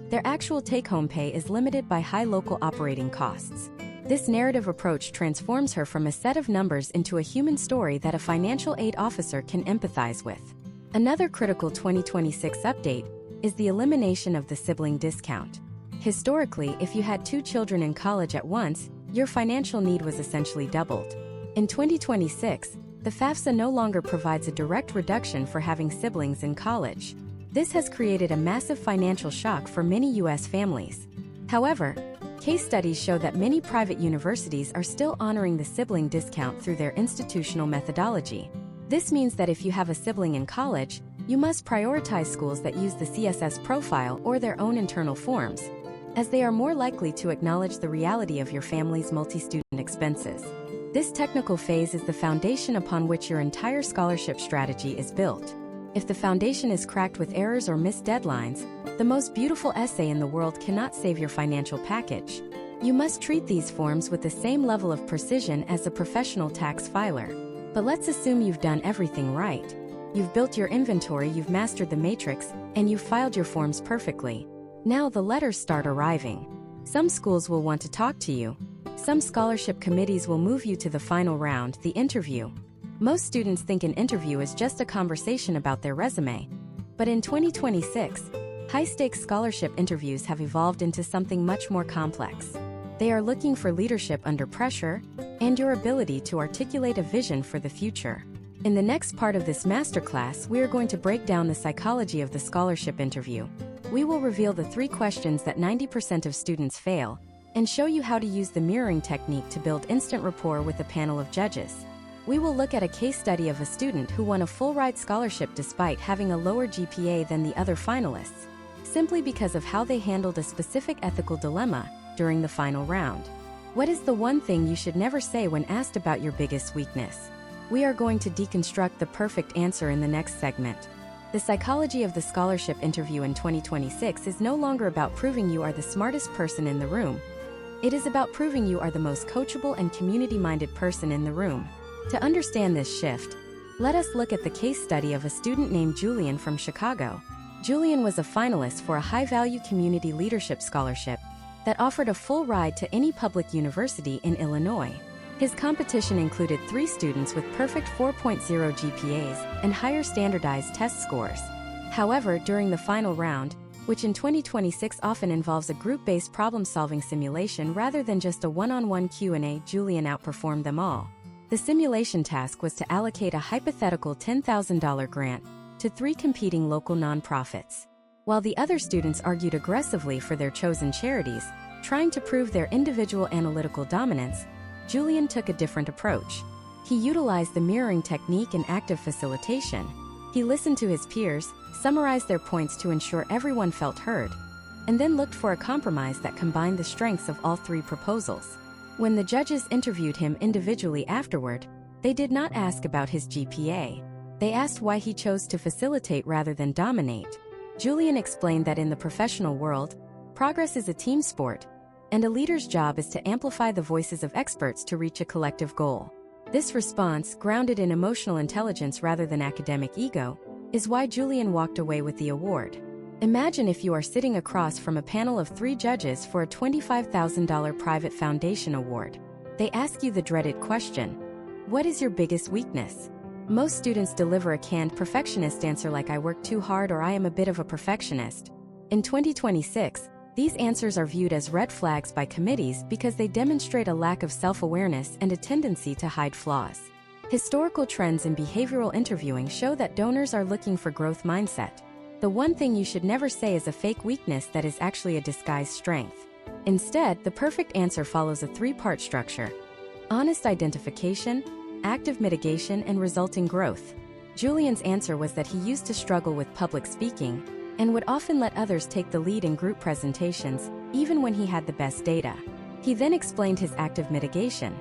their actual take-home pay is limited by high local operating costs. This narrative approach transforms her from a set of numbers into a human story that a financial aid officer can empathize with. Another critical 2026 update is the elimination of the sibling discount. Historically, if you had 2 children in college at once, your financial need was essentially doubled. In 2026, the FAFSA no longer provides a direct reduction for having siblings in college. This has created a massive financial shock for many U.S. families. However, case studies show that many private universities are still honoring the sibling discount through their institutional methodology. This means that if you have a sibling in college, you must prioritize schools that use the CSS profile or their own internal forms, as they are more likely to acknowledge the reality of your family's multi-student expenses. This technical phase is the foundation upon which your entire scholarship strategy is built. If the foundation is cracked with errors or missed deadlines, the most beautiful essay in the world cannot save your financial package. You must treat these forms with the same level of precision as a professional tax filer. But let's assume you've done everything right. You've built your inventory, you've mastered the matrix, and you've filed your forms perfectly. Now the letters start arriving. Some schools will want to talk to you. Some scholarship committees will move you to the final round, the interview. Most students think an interview is just a conversation about their resume. But in 2026, high-stakes scholarship interviews have evolved into something much more complex. They are looking for leadership under pressure and your ability to articulate a vision for the future. In the next part of this masterclass, we are going to break down the psychology of the scholarship interview. We will reveal the 3 questions that 90% of students fail, and show you how to use the mirroring technique to build instant rapport with a panel of judges. We will look at a case study of a student who won a full-ride scholarship despite having a lower GPA than the other finalists, simply because of how they handled a specific ethical dilemma during the final round. What is the one thing you should never say when asked about your biggest weakness? We are going to deconstruct the perfect answer in the next segment. The psychology of the scholarship interview in 2026 is no longer about proving you are the smartest person in the room. It is about proving you are the most coachable and community-minded person in the room. To understand this shift, let us look at the case study of a student named Julian from Chicago. Julian was a finalist for a high-value community leadership scholarship that offered a full ride to any public university in Illinois. His competition included 3 students with perfect 4.0 GPAs and higher standardized test scores. However, during the final round, which in 2026 often involves a group-based problem-solving simulation rather than just a one-on-one Q&A, Julian outperformed them all. The simulation task was to allocate a hypothetical $10,000 grant to 3 competing local nonprofits. While the other students argued aggressively for their chosen charities, trying to prove their individual analytical dominance, Julian took a different approach. He utilized the mirroring technique and active facilitation. He listened to his peers, summarized their points to ensure everyone felt heard, and then looked for a compromise that combined the strengths of all 3 proposals. When the judges interviewed him individually afterward, they did not ask about his GPA. They asked why he chose to facilitate rather than dominate. Julian explained that in the professional world, progress is a team sport, and a leader's job is to amplify the voices of experts to reach a collective goal. This response, grounded in emotional intelligence rather than academic ego, is why Julian walked away with the award. Imagine if you are sitting across from a panel of 3 judges for a $25,000 private foundation award. They ask you the dreaded question: what is your biggest weakness? Most students deliver a canned perfectionist answer like "I work too hard" or "I am a bit of a perfectionist." In 2026, these answers are viewed as red flags by committees because they demonstrate a lack of self-awareness and a tendency to hide flaws. Historical trends in behavioral interviewing show that donors are looking for growth mindset. The one thing you should never say is a fake weakness that is actually a disguised strength. Instead, the perfect answer follows a 3-part structure: honest identification, active mitigation, and resulting growth. Julian's answer was that he used to struggle with public speaking and would often let others take the lead in group presentations, even when he had the best data. He then explained his active mitigation.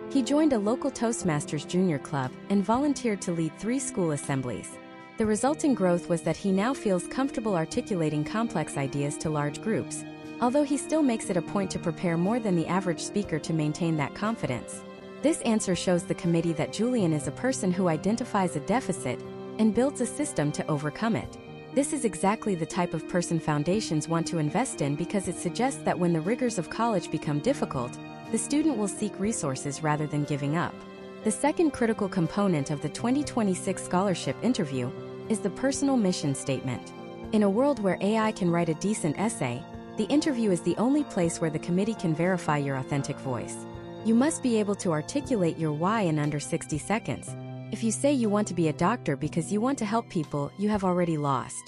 He joined a local Toastmasters Junior Club and volunteered to lead 3 school assemblies. The resulting growth was that he now feels comfortable articulating complex ideas to large groups, although he still makes it a point to prepare more than the average speaker to maintain that confidence. This answer shows the committee that Julian is a person who identifies a deficit and builds a system to overcome it. This is exactly the type of person foundations want to invest in because it suggests that when the rigors of college become difficult, the student will seek resources rather than giving up. The second critical component of the 2026 scholarship interview is the personal mission statement. In a world where AI can write a decent essay, the interview is the only place where the committee can verify your authentic voice. You must be able to articulate your why in under 60 seconds. If you say you want to be a doctor because you want to help people, you have already lost.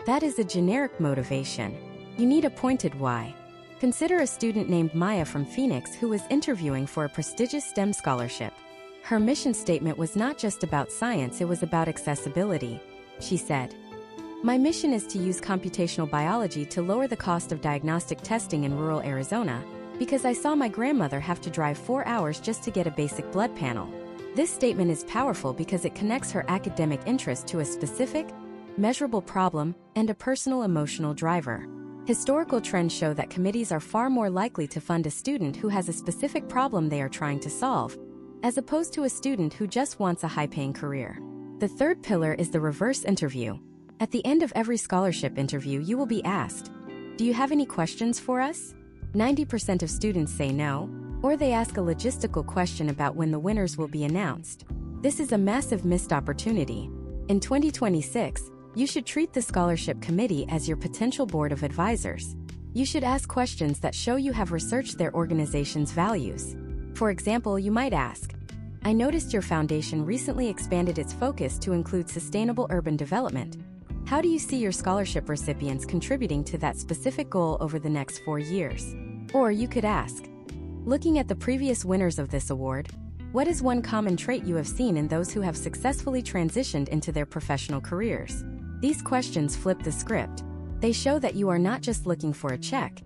That is a generic motivation. You need a pointed why. Consider a student named Maya from Phoenix who was interviewing for a prestigious STEM scholarship. Her mission statement was not just about science, it was about accessibility. She said, "My mission is to use computational biology to lower the cost of diagnostic testing in rural Arizona, because I saw my grandmother have to drive 4 hours just to get a basic blood panel." This statement is powerful because it connects her academic interest to a specific, measurable problem and a personal emotional driver. Historical trends show that committees are far more likely to fund a student who has a specific problem they are trying to solve, as opposed to a student who just wants a high-paying career. The third pillar is the reverse interview. At the end of every scholarship interview, you will be asked, "Do you have any questions for us?" 90% of students say no, or they ask a logistical question about when the winners will be announced. This is a massive missed opportunity. In 2026, you should treat the scholarship committee as your potential board of advisors. You should ask questions that show you have researched their organization's values. For example, you might ask, "I noticed your foundation recently expanded its focus to include sustainable urban development. How do you see your scholarship recipients contributing to that specific goal over the next 4 years?" Or you could ask, "Looking at the previous winners of this award, what is one common trait you have seen in those who have successfully transitioned into their professional careers?" These questions flip the script. They show that you are not just looking for a check.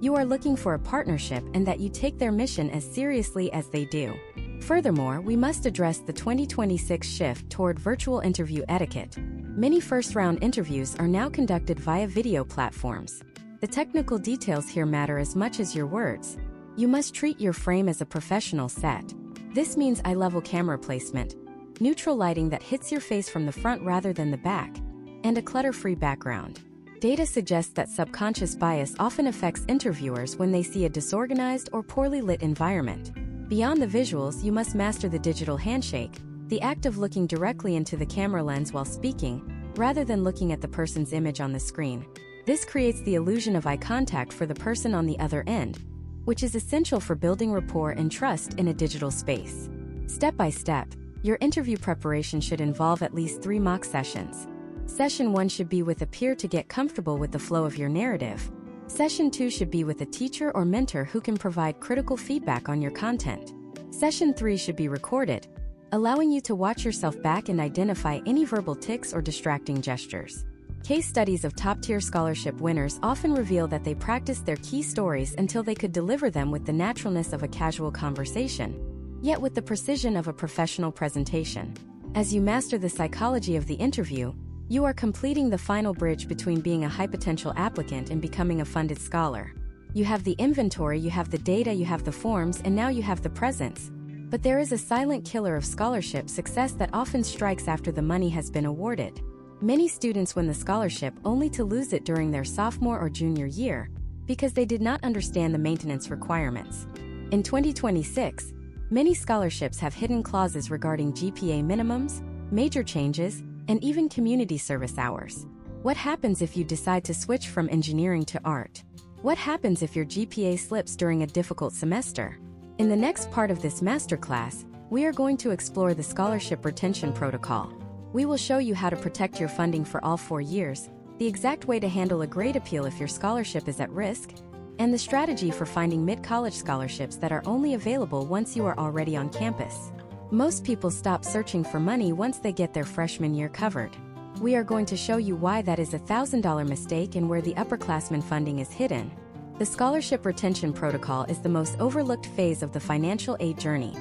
You are looking for a partnership and that you take their mission as seriously as they do. Furthermore, we must address the 2026 shift toward virtual interview etiquette. Many first-round interviews are now conducted via video platforms. The technical details here matter as much as your words. You must treat your frame as a professional set. This means eye-level camera placement, neutral lighting that hits your face from the front rather than the back, and a clutter-free background. Data suggests that subconscious bias often affects interviewers when they see a disorganized or poorly lit environment. Beyond the visuals, you must master the digital handshake, the act of looking directly into the camera lens while speaking, rather than looking at the person's image on the screen. This creates the illusion of eye contact for the person on the other end, which is essential for building rapport and trust in a digital space. Step by step, your interview preparation should involve at least 3 mock sessions. Session 1 should be with a peer to get comfortable with the flow of your narrative. Session 2 should be with a teacher or mentor who can provide critical feedback on your content. Session 3 should be recorded, allowing you to watch yourself back and identify any verbal tics or distracting gestures. Case studies of top-tier scholarship winners often reveal that they practiced their key stories until they could deliver them with the naturalness of a casual conversation, yet with the precision of a professional presentation. As you master the psychology of the interview, you are completing the final bridge between being a high-potential applicant and becoming a funded scholar. You have the inventory, you have the data, you have the forms, and now you have the presence. But there is a silent killer of scholarship success that often strikes after the money has been awarded. Many students win the scholarship only to lose it during their sophomore or junior year because they did not understand the maintenance requirements. In 2026, many scholarships have hidden clauses regarding GPA minimums, major changes, and even community service hours. What happens if you decide to switch from engineering to art? What happens if your GPA slips during a difficult semester? In the next part of this masterclass, we are going to explore the scholarship retention protocol. We will show you how to protect your funding for all 4 years, the exact way to handle a grade appeal if your scholarship is at risk, and the strategy for finding mid-college scholarships that are only available once you are already on campus. Most people stop searching for money once they get their freshman year covered. We are going to show you why that is a $1,000 mistake and where the upperclassmen funding is hidden. The scholarship retention protocol is the most overlooked phase of the financial aid journey.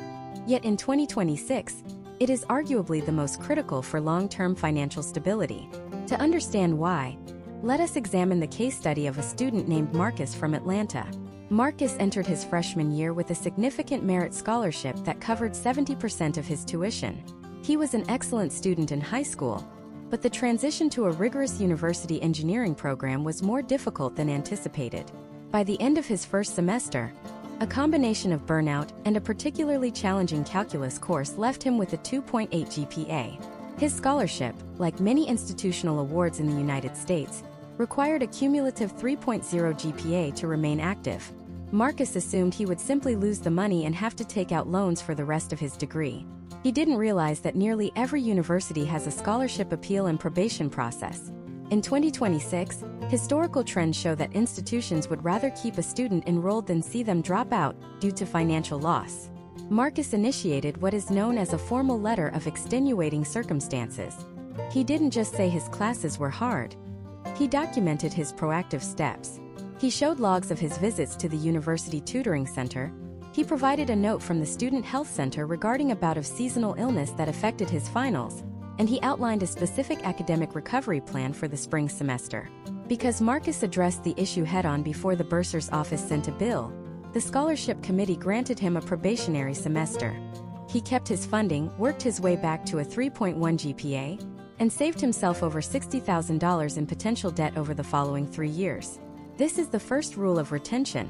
Yet in 2026, it is arguably the most critical for long-term financial stability. To understand why, let us examine the case study of a student named Marcus from Atlanta. Marcus entered his freshman year with a significant merit scholarship that covered 70% of his tuition. He was an excellent student in high school, but the transition to a rigorous university engineering program was more difficult than anticipated. By the end of his first semester, a combination of burnout and a particularly challenging calculus course left him with a 2.8 GPA. His scholarship, like many institutional awards in the United States, required a cumulative 3.0 GPA to remain active. Marcus assumed he would simply lose the money and have to take out loans for the rest of his degree. He didn't realize that nearly every university has a scholarship appeal and probation process. In 2026, historical trends show that institutions would rather keep a student enrolled than see them drop out due to financial loss. Marcus initiated what is known as a formal letter of extenuating circumstances. He didn't just say his classes were hard. He documented his proactive steps. He showed logs of his visits to the University Tutoring Center. He provided a note from the Student Health Center regarding a bout of seasonal illness that affected his finals, and he outlined a specific academic recovery plan for the spring semester. Because Marcus addressed the issue head-on before the bursar's office sent a bill, the scholarship committee granted him a probationary semester. He kept his funding, worked his way back to a 3.1 GPA, and saved himself over $60,000 in potential debt over the following 3 years. This is the first rule of retention.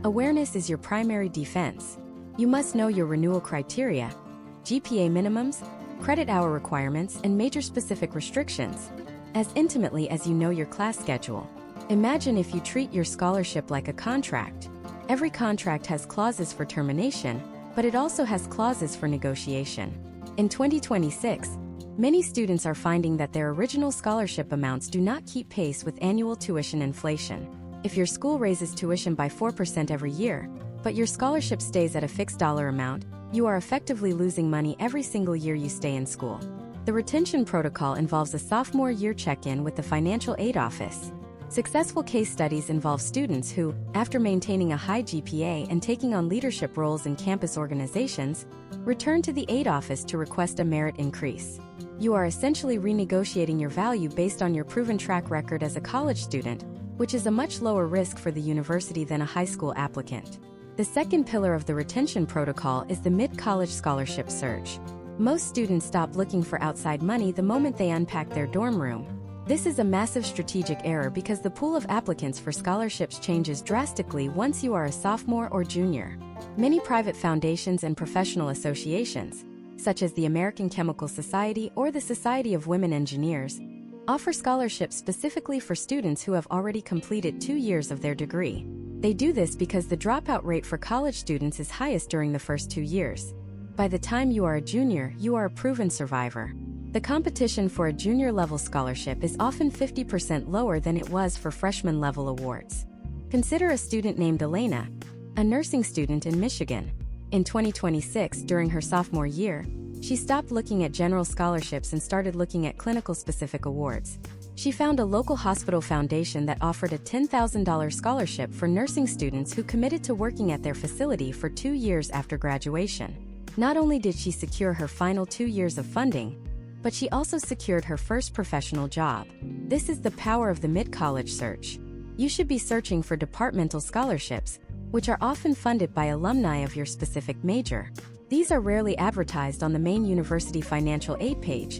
Awareness is your primary defense. You must know your renewal criteria, GPA minimums, credit hour requirements, and major specific restrictions, as intimately as you know your class schedule. Imagine if you treat your scholarship like a contract. Every contract has clauses for termination, but it also has clauses for negotiation. In 2026, many students are finding that their original scholarship amounts do not keep pace with annual tuition inflation. If your school raises tuition by 4% every year, but your scholarship stays at a fixed dollar amount, you are effectively losing money every single year you stay in school. The retention protocol involves a sophomore year check-in with the financial aid office. Successful case studies involve students who, after maintaining a high GPA and taking on leadership roles in campus organizations, return to the aid office to request a merit increase. You are essentially renegotiating your value based on your proven track record as a college student, which is a much lower risk for the university than a high school applicant. The second pillar of the retention protocol is the mid-college scholarship search. Most students stop looking for outside money the moment they unpack their dorm room. This is a massive strategic error because the pool of applicants for scholarships changes drastically once you are a sophomore or junior. Many private foundations and professional associations, such as the American Chemical Society or the Society of Women Engineers, offer scholarships specifically for students who have already completed 2 years of their degree. They do this because the dropout rate for college students is highest during the first 2 years. By the time you are a junior, you are a proven survivor. The competition for a junior-level scholarship is often 50% lower than it was for freshman-level awards. Consider a student named Elena, a nursing student in Michigan. In 2026, during her sophomore year, she stopped looking at general scholarships and started looking at clinical-specific awards. She found a local hospital foundation that offered a $10,000 scholarship for nursing students who committed to working at their facility for 2 years after graduation. Not only did she secure her final 2 years of funding, but she also secured her first professional job. This is the power of the mid-college search. You should be searching for departmental scholarships, which are often funded by alumni of your specific major. These are rarely advertised on the main university financial aid page.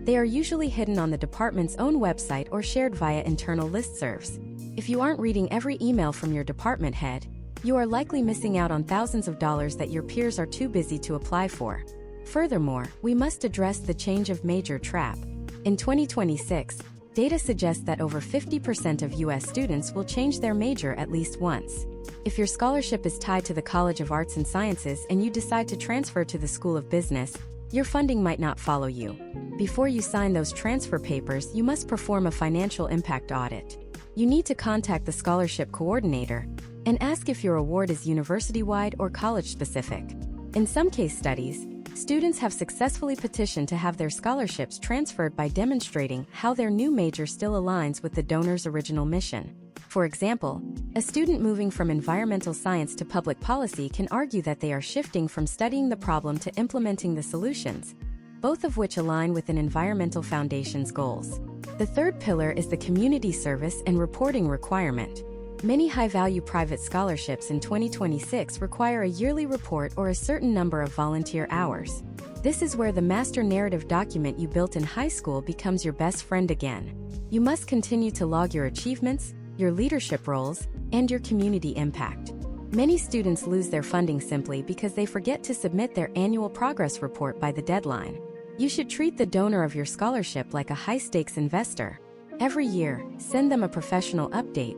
They are usually hidden on the department's own website or shared via internal listservs. If you aren't reading every email from your department head, you are likely missing out on thousands of dollars that your peers are too busy to apply for. Furthermore, we must address the change of major trap. In 2026, data suggests that over 50% of U.S. students will change their major at least once. If your scholarship is tied to the College of Arts and Sciences and you decide to transfer to the School of Business, your funding might not follow you. Before you sign those transfer papers, you must perform a financial impact audit. You need to contact the scholarship coordinator and ask if your award is university-wide or college-specific. In some case studies, Students have successfully petitioned to have their scholarships transferred by demonstrating how their new major still aligns with the donor's original mission. For example, a student moving from environmental science to public policy can argue that they are shifting from studying the problem to implementing the solutions, both of which align with an environmental foundation's goals. The third pillar is the community service and reporting requirement. Many high-value private scholarships in 2026 require a yearly report or a certain number of volunteer hours. This is where the master narrative document you built in high school becomes your best friend again. You must continue to log your achievements, your leadership roles, and your community impact. Many students lose their funding simply because they forget to submit their annual progress report by the deadline. You should treat the donor of your scholarship like a high-stakes investor. Every year, send them a professional update,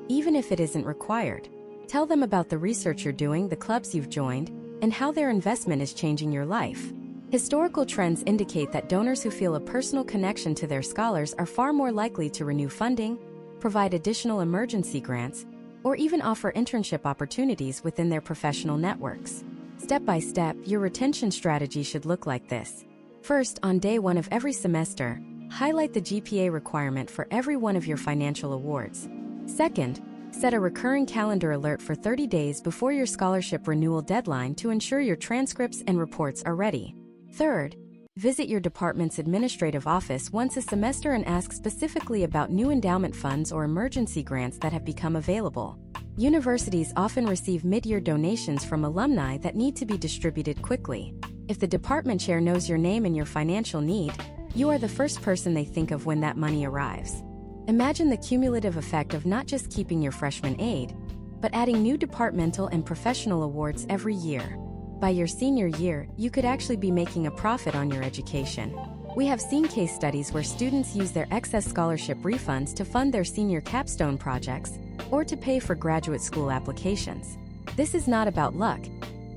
even if it isn't required. Tell them about the research you're doing, the clubs you've joined, and how their investment is changing your life. Historical trends indicate that donors who feel a personal connection to their scholars are far more likely to renew funding, provide additional emergency grants, or even offer internship opportunities within their professional networks. Step by step, your retention strategy should look like this. First, on day one of every semester, highlight the GPA requirement for every one of your financial awards. Second, set a recurring calendar alert for 30 days before your scholarship renewal deadline to ensure your transcripts and reports are ready. Third, visit your department's administrative office once a semester and ask specifically about new endowment funds or emergency grants that have become available. Universities often receive mid-year donations from alumni that need to be distributed quickly. If the department chair knows your name and your financial need, you are the first person they think of when that money arrives. Imagine the cumulative effect of not just keeping your freshman aid, but adding new departmental and professional awards every year. By your senior year, you could actually be making a profit on your education. We have seen case studies where students use their excess scholarship refunds to fund their senior capstone projects or to pay for graduate school applications. This is not about luck.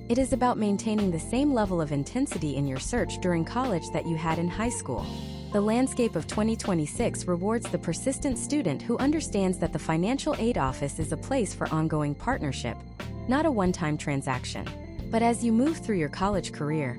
It is about maintaining the same level of intensity in your search during college that you had in high school. The landscape of 2026 rewards the persistent student who understands that the financial aid office is a place for ongoing partnership, not a one-time transaction. But as you move through your college career,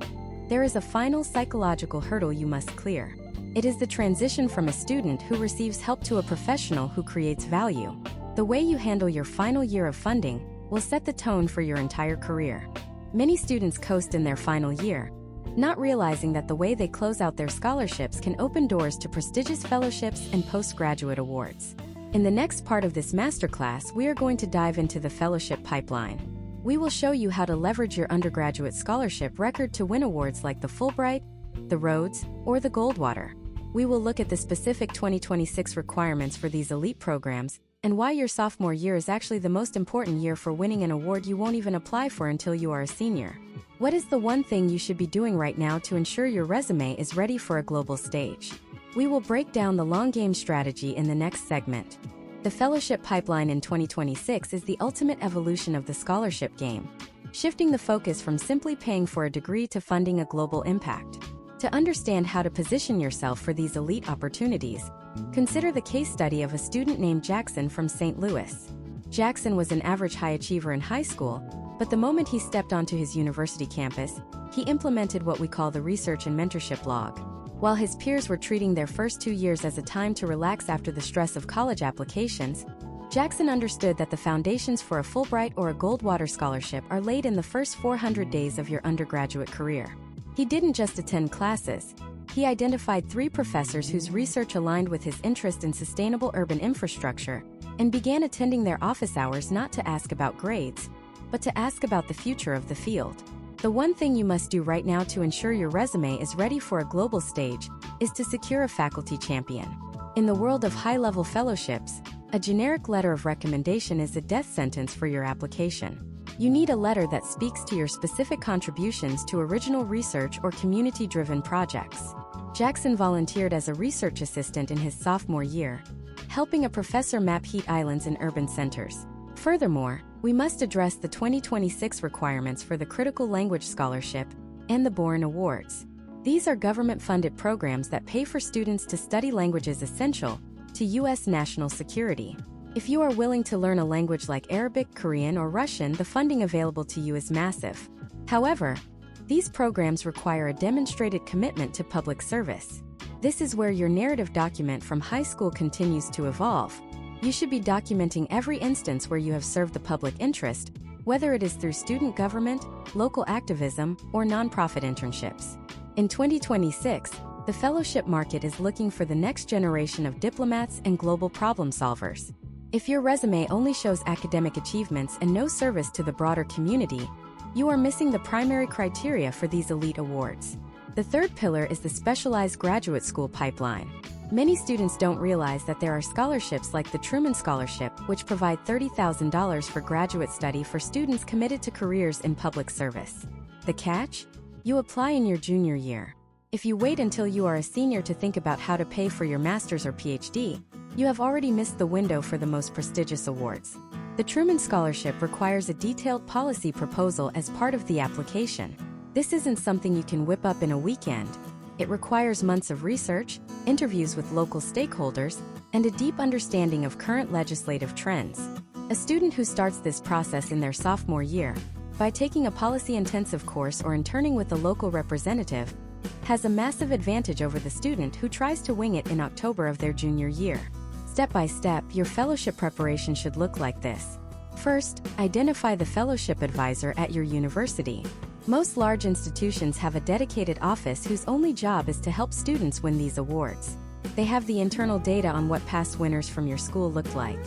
there is a final psychological hurdle you must clear. It is the transition from a student who receives help to a professional who creates value. The way you handle your final year of funding will set the tone for your entire career. Many students coast in their final year, not realizing that the way they close out their scholarships can open doors to prestigious fellowships and postgraduate awards. In the next part of this masterclass, we are going to dive into the fellowship pipeline. We will show you how to leverage your undergraduate scholarship record to win awards like the Fulbright, the Rhodes, or the Goldwater. We will look at the specific 2026 requirements for these elite programs and why your sophomore year is actually the most important year for winning an award you won't even apply for until you are a senior. What is the one thing you should be doing right now to ensure your resume is ready for a global stage? We will break down the long game strategy in the next segment. The fellowship pipeline in 2026 is the ultimate evolution of the scholarship game, shifting the focus from simply paying for a degree to funding a global impact. To understand how to position yourself for these elite opportunities, consider the case study of a student named Jackson from St. Louis. Jackson was an average high achiever in high school, but the moment he stepped onto his university campus, he implemented what we call the research and mentorship log. While his peers were treating their first 2 years as a time to relax after the stress of college applications, Jackson understood that the foundations for a Fulbright or a Goldwater scholarship are laid in the first 400 days of your undergraduate career. He didn't just attend classes. He identified 3 professors whose research aligned with his interest in sustainable urban infrastructure and began attending their office hours not to ask about grades, but to ask about the future of the field. The one thing you must do right now to ensure your resume is ready for a global stage is to secure a faculty champion. In the world of high-level fellowships, a generic letter of recommendation is a death sentence for your application. You need a letter that speaks to your specific contributions to original research or community-driven projects. Jackson volunteered as a research assistant in his sophomore year, helping a professor map heat islands in urban centers. Furthermore, we must address the 2026 requirements for the Critical Language Scholarship and the Boren Awards. These are government-funded programs that pay for students to study languages essential to U.S. national security. If you are willing to learn a language like Arabic, Korean, or Russian, the funding available to you is massive. However, These programs require a demonstrated commitment to public service. This is where your narrative document from high school continues to evolve. You should be documenting every instance where you have served the public interest, whether it is through student government, local activism, or nonprofit internships. In 2026, the fellowship market is looking for the next generation of diplomats and global problem solvers. If your resume only shows academic achievements and no service to the broader community, you are missing the primary criteria for these elite awards. The third pillar is the specialized graduate school pipeline. Many students don't realize that there are scholarships like the Truman Scholarship, which provide $30,000 for graduate study for students committed to careers in public service. The catch? You apply in your junior year. If you wait until you are a senior to think about how to pay for your master's or PhD, you have already missed the window for the most prestigious awards. The Truman Scholarship requires a detailed policy proposal as part of the application. This isn't something you can whip up in a weekend. It requires months of research, interviews with local stakeholders, and a deep understanding of current legislative trends. A student who starts this process in their sophomore year, by taking a policy-intensive course or interning with a local representative, has a massive advantage over the student who tries to wing it in October of their junior year. Step by step, your fellowship preparation should look like this. First, identify the fellowship advisor at your university. Most large institutions have a dedicated office whose only job is to help students win these awards. They have the internal data on what past winners from your school looked like.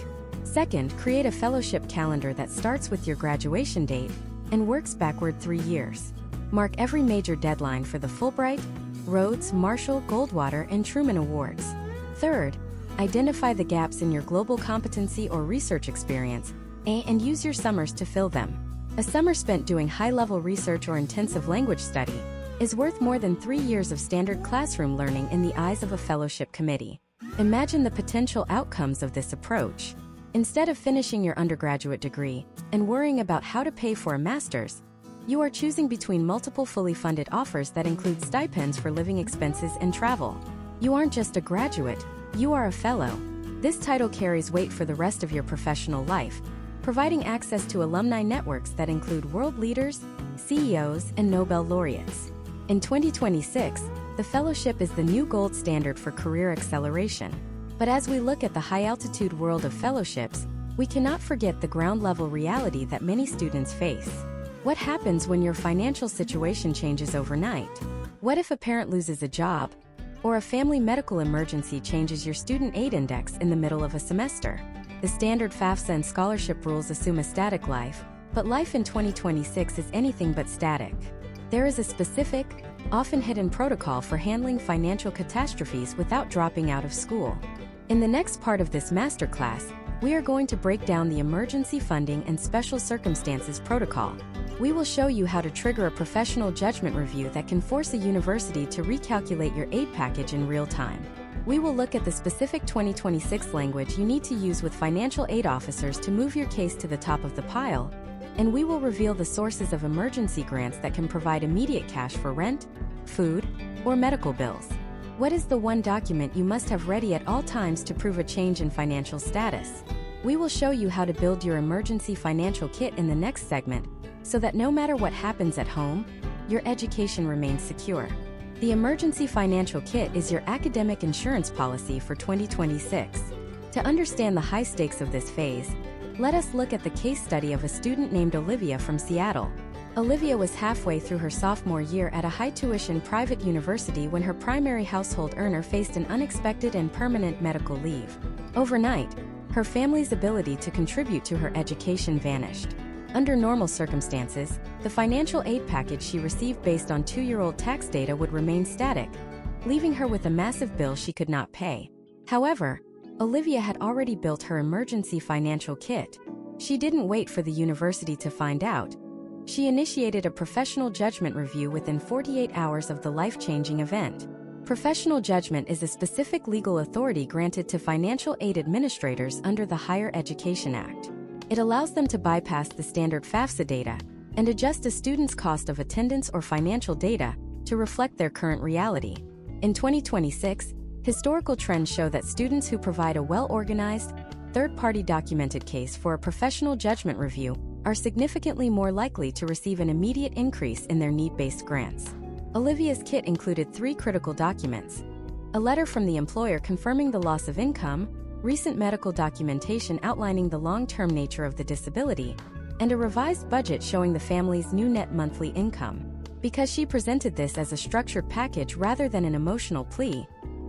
Second, create a fellowship calendar that starts with your graduation date and works backward 3 years. Mark every major deadline for the Fulbright, Rhodes, Marshall, Goldwater, and Truman Awards. Third, identify the gaps in your global competency or research experience, and use your summers to fill them. A summer spent doing high-level research or intensive language study is worth more than 3 years of standard classroom learning in the eyes of a fellowship committee. Imagine the potential outcomes of this approach. Instead of finishing your undergraduate degree and worrying about how to pay for a master's, you are choosing between multiple fully funded offers that include stipends for living expenses and travel. You aren't just a graduate, you are a fellow. This title carries weight for the rest of your professional life, providing access to alumni networks that include world leaders, CEOs, and Nobel laureates. In 2026, the fellowship is the new gold standard for career acceleration. But as we look at the high-altitude world of fellowships, we cannot forget the ground-level reality that many students face. What happens when your financial situation changes overnight? What if a parent loses a job, or a family medical emergency changes your student aid index in the middle of a semester? The standard FAFSA and scholarship rules assume a static life, but life in 2026 is anything but static. There is a specific, often hidden protocol for handling financial catastrophes without dropping out of school. In the next part of this masterclass, we are going to break down the emergency funding and special circumstances protocol. We will show you how to trigger a professional judgment review that can force a university to recalculate your aid package in real time. We will look at the specific 2026 language you need to use with financial aid officers to move your case to the top of the pile, and we will reveal the sources of emergency grants that can provide immediate cash for rent, food, or medical bills. What is the one document you must have ready at all times to prove a change in financial status? We will show you how to build your emergency financial kit in the next segment, so that no matter what happens at home, your education remains secure. The Emergency Financial Kit is your academic insurance policy for 2026. To understand the high stakes of this phase, let us look at the case study of a student named Olivia from Seattle. Olivia was halfway through her sophomore year at a high-tuition private university when her primary household earner faced an unexpected and permanent medical leave. Overnight, her family's ability to contribute to her education vanished. Under normal circumstances, the financial aid package she received based on 2-year-old tax data would remain static, leaving her with a massive bill she could not pay. However, Olivia had already built her emergency financial kit. She didn't wait for the university to find out. She initiated a professional judgment review within 48 hours of the life-changing event. Professional judgment is a specific legal authority granted to financial aid administrators under the Higher Education Act. It allows them to bypass the standard FAFSA data and adjust a student's cost of attendance or financial data to reflect their current reality. In 2026, historical trends show that students who provide a well-organized, third-party documented case for a professional judgment review are significantly more likely to receive an immediate increase in their need-based grants. Olivia's kit included 3 critical documents: a letter from the employer confirming the loss of income, recent medical documentation outlining the long-term nature of the disability, and a revised budget showing the family's new net monthly income. Because she presented this as a structured package rather than an emotional plea,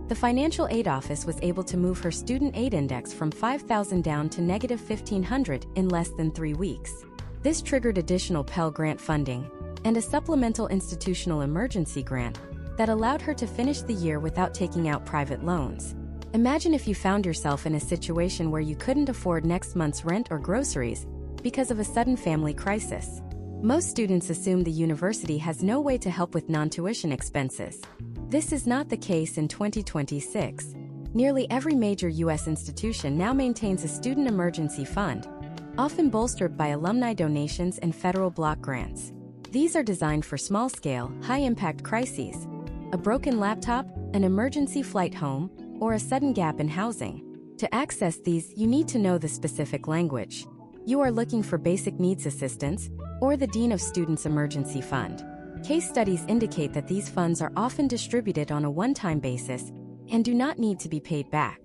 the Financial Aid Office was able to move her student aid index from 5,000 down to -1,500 in less than 3 weeks. This triggered additional Pell Grant funding and a supplemental institutional emergency grant that allowed her to finish the year without taking out private loans. Imagine if you found yourself in a situation where you couldn't afford next month's rent or groceries because of a sudden family crisis. Most students assume the university has no way to help with non-tuition expenses. This is not the case in 2026. Nearly every major U.S. institution now maintains a student emergency fund, often bolstered by alumni donations and federal block grants. These are designed for small-scale, high-impact crises: a broken laptop, an emergency flight home, or a sudden gap in housing. To access these, you need to know the specific language. You are looking for basic needs assistance, or the Dean of Students Emergency Fund. Case studies indicate that these funds are often distributed on a one-time basis and do not need to be paid back.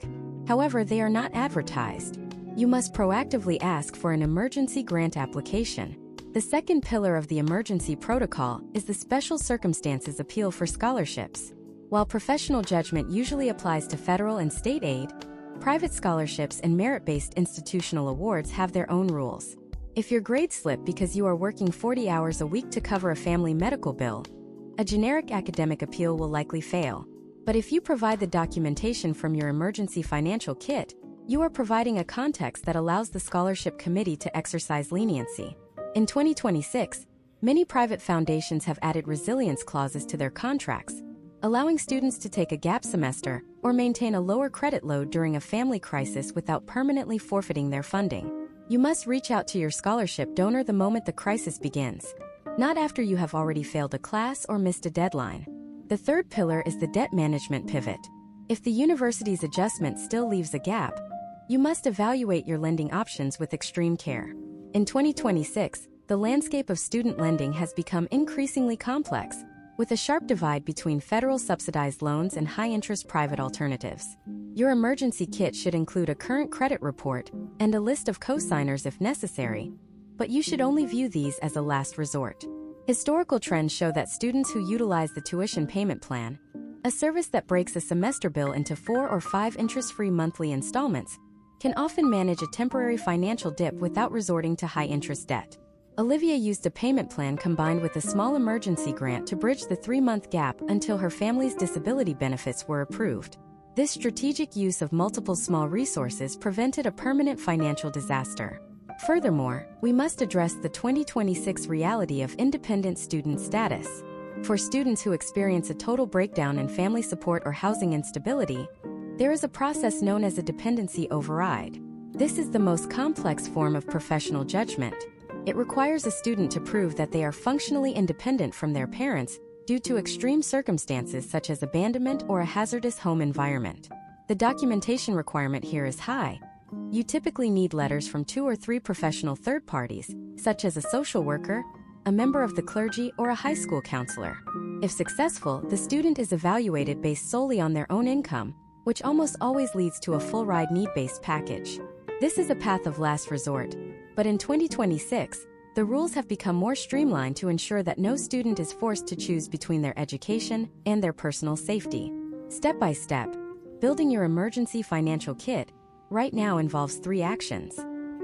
However, they are not advertised. You must proactively ask for an emergency grant application. The second pillar of the emergency protocol is the Special Circumstances Appeal for scholarships. While professional judgment usually applies to federal and state aid, private scholarships and merit-based institutional awards have their own rules. If your grades slip because you are working 40 hours a week to cover a family medical bill, a generic academic appeal will likely fail. But if you provide the documentation from your emergency financial kit, you are providing a context that allows the scholarship committee to exercise leniency. In 2026, many private foundations have added resilience clauses to their contracts, allowing students to take a gap semester or maintain a lower credit load during a family crisis without permanently forfeiting their funding. You must reach out to your scholarship donor the moment the crisis begins, not after you have already failed a class or missed a deadline. The third pillar is the debt management pivot. If the university's adjustment still leaves a gap, you must evaluate your lending options with extreme care. In 2026, the landscape of student lending has become increasingly complex, with a sharp divide between federal subsidized loans and high-interest private alternatives. Your emergency kit should include a current credit report and a list of co-signers if necessary, but you should only view these as a last resort. Historical trends show that students who utilize the tuition payment plan, a service that breaks a semester bill into 4 or 5 interest-free monthly installments, can often manage a temporary financial dip without resorting to high-interest debt. Olivia used a payment plan combined with a small emergency grant to bridge the 3-month gap until her family's disability benefits were approved. This strategic use of multiple small resources prevented a permanent financial disaster. Furthermore, we must address the 2026 reality of independent student status. For students who experience a total breakdown in family support or housing instability, there is a process known as a dependency override. This is the most complex form of professional judgment. It requires a student to prove that they are functionally independent from their parents due to extreme circumstances such as abandonment or a hazardous home environment. The documentation requirement here is high. You typically need letters from 2 or 3 professional third parties, such as a social worker, a member of the clergy, or a high school counselor. If successful, the student is evaluated based solely on their own income, which almost always leads to a full-ride need-based package. This is a path of last resort, but in 2026, the rules have become more streamlined to ensure that no student is forced to choose between their education and their personal safety. Step by step, building your emergency financial kit right now involves 3 actions.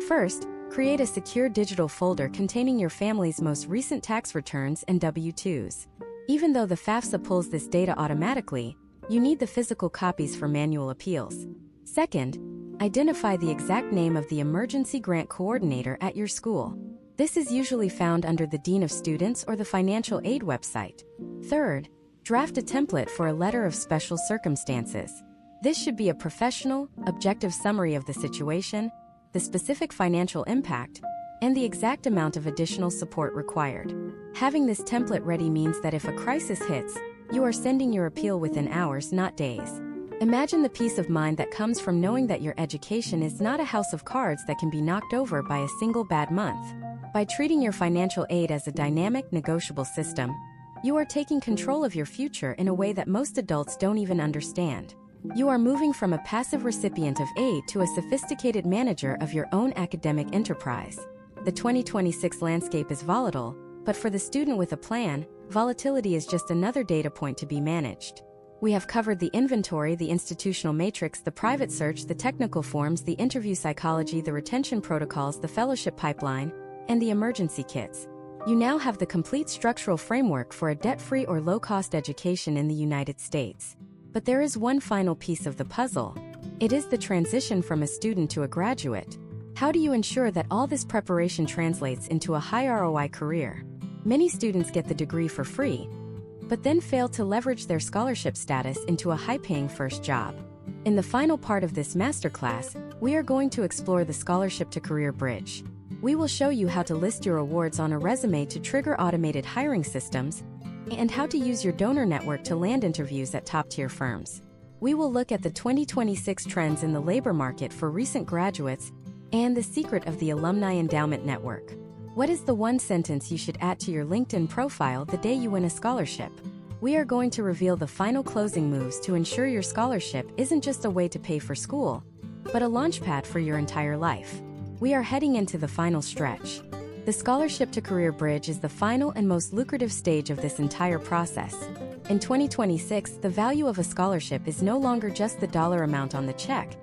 First, create a secure digital folder containing your family's most recent tax returns and W-2s. Even though the FAFSA pulls this data automatically, you need the physical copies for manual appeals. Second, identify the exact name of the emergency grant coordinator at your school. This is usually found under the Dean of Students or the Financial Aid website. Third, draft a template for a letter of special circumstances. This should be a professional, objective summary of the situation, the specific financial impact, and the exact amount of additional support required. Having this template ready means that if a crisis hits, you are sending your appeal within hours, not days. Imagine the peace of mind that comes from knowing that your education is not a house of cards that can be knocked over by a single bad month. By treating your financial aid as a dynamic, negotiable system, you are taking control of your future in a way that most adults don't even understand. You are moving from a passive recipient of aid to a sophisticated manager of your own academic enterprise. The 2026 landscape is volatile, but for the student with a plan, volatility is just another data point to be managed. We have covered the inventory, the institutional matrix, the private search, the technical forms, the interview psychology, the retention protocols, the fellowship pipeline, and the emergency kits. You now have the complete structural framework for a debt-free or low-cost education in the United States. But there is one final piece of the puzzle. It is the transition from a student to a graduate. How do you ensure that all this preparation translates into a high ROI career? Many students get the degree for free, but then fail to leverage their scholarship status into a high-paying first job. In the final part of this masterclass, we are going to explore the Scholarship to Career Bridge. We will show you how to list your awards on a resume to trigger automated hiring systems, and how to use your donor network to land interviews at top-tier firms. We will look at the 2026 trends in the labor market for recent graduates and the secret of the Alumni Endowment Network. What is the one sentence you should add to your LinkedIn profile the day you win a scholarship? We are going to reveal the final closing moves to ensure your scholarship isn't just a way to pay for school, but a launchpad for your entire life. We are heading into the final stretch. The Scholarship to Career Bridge is the final and most lucrative stage of this entire process. In 2026, the value of a scholarship is no longer just the dollar amount on the check.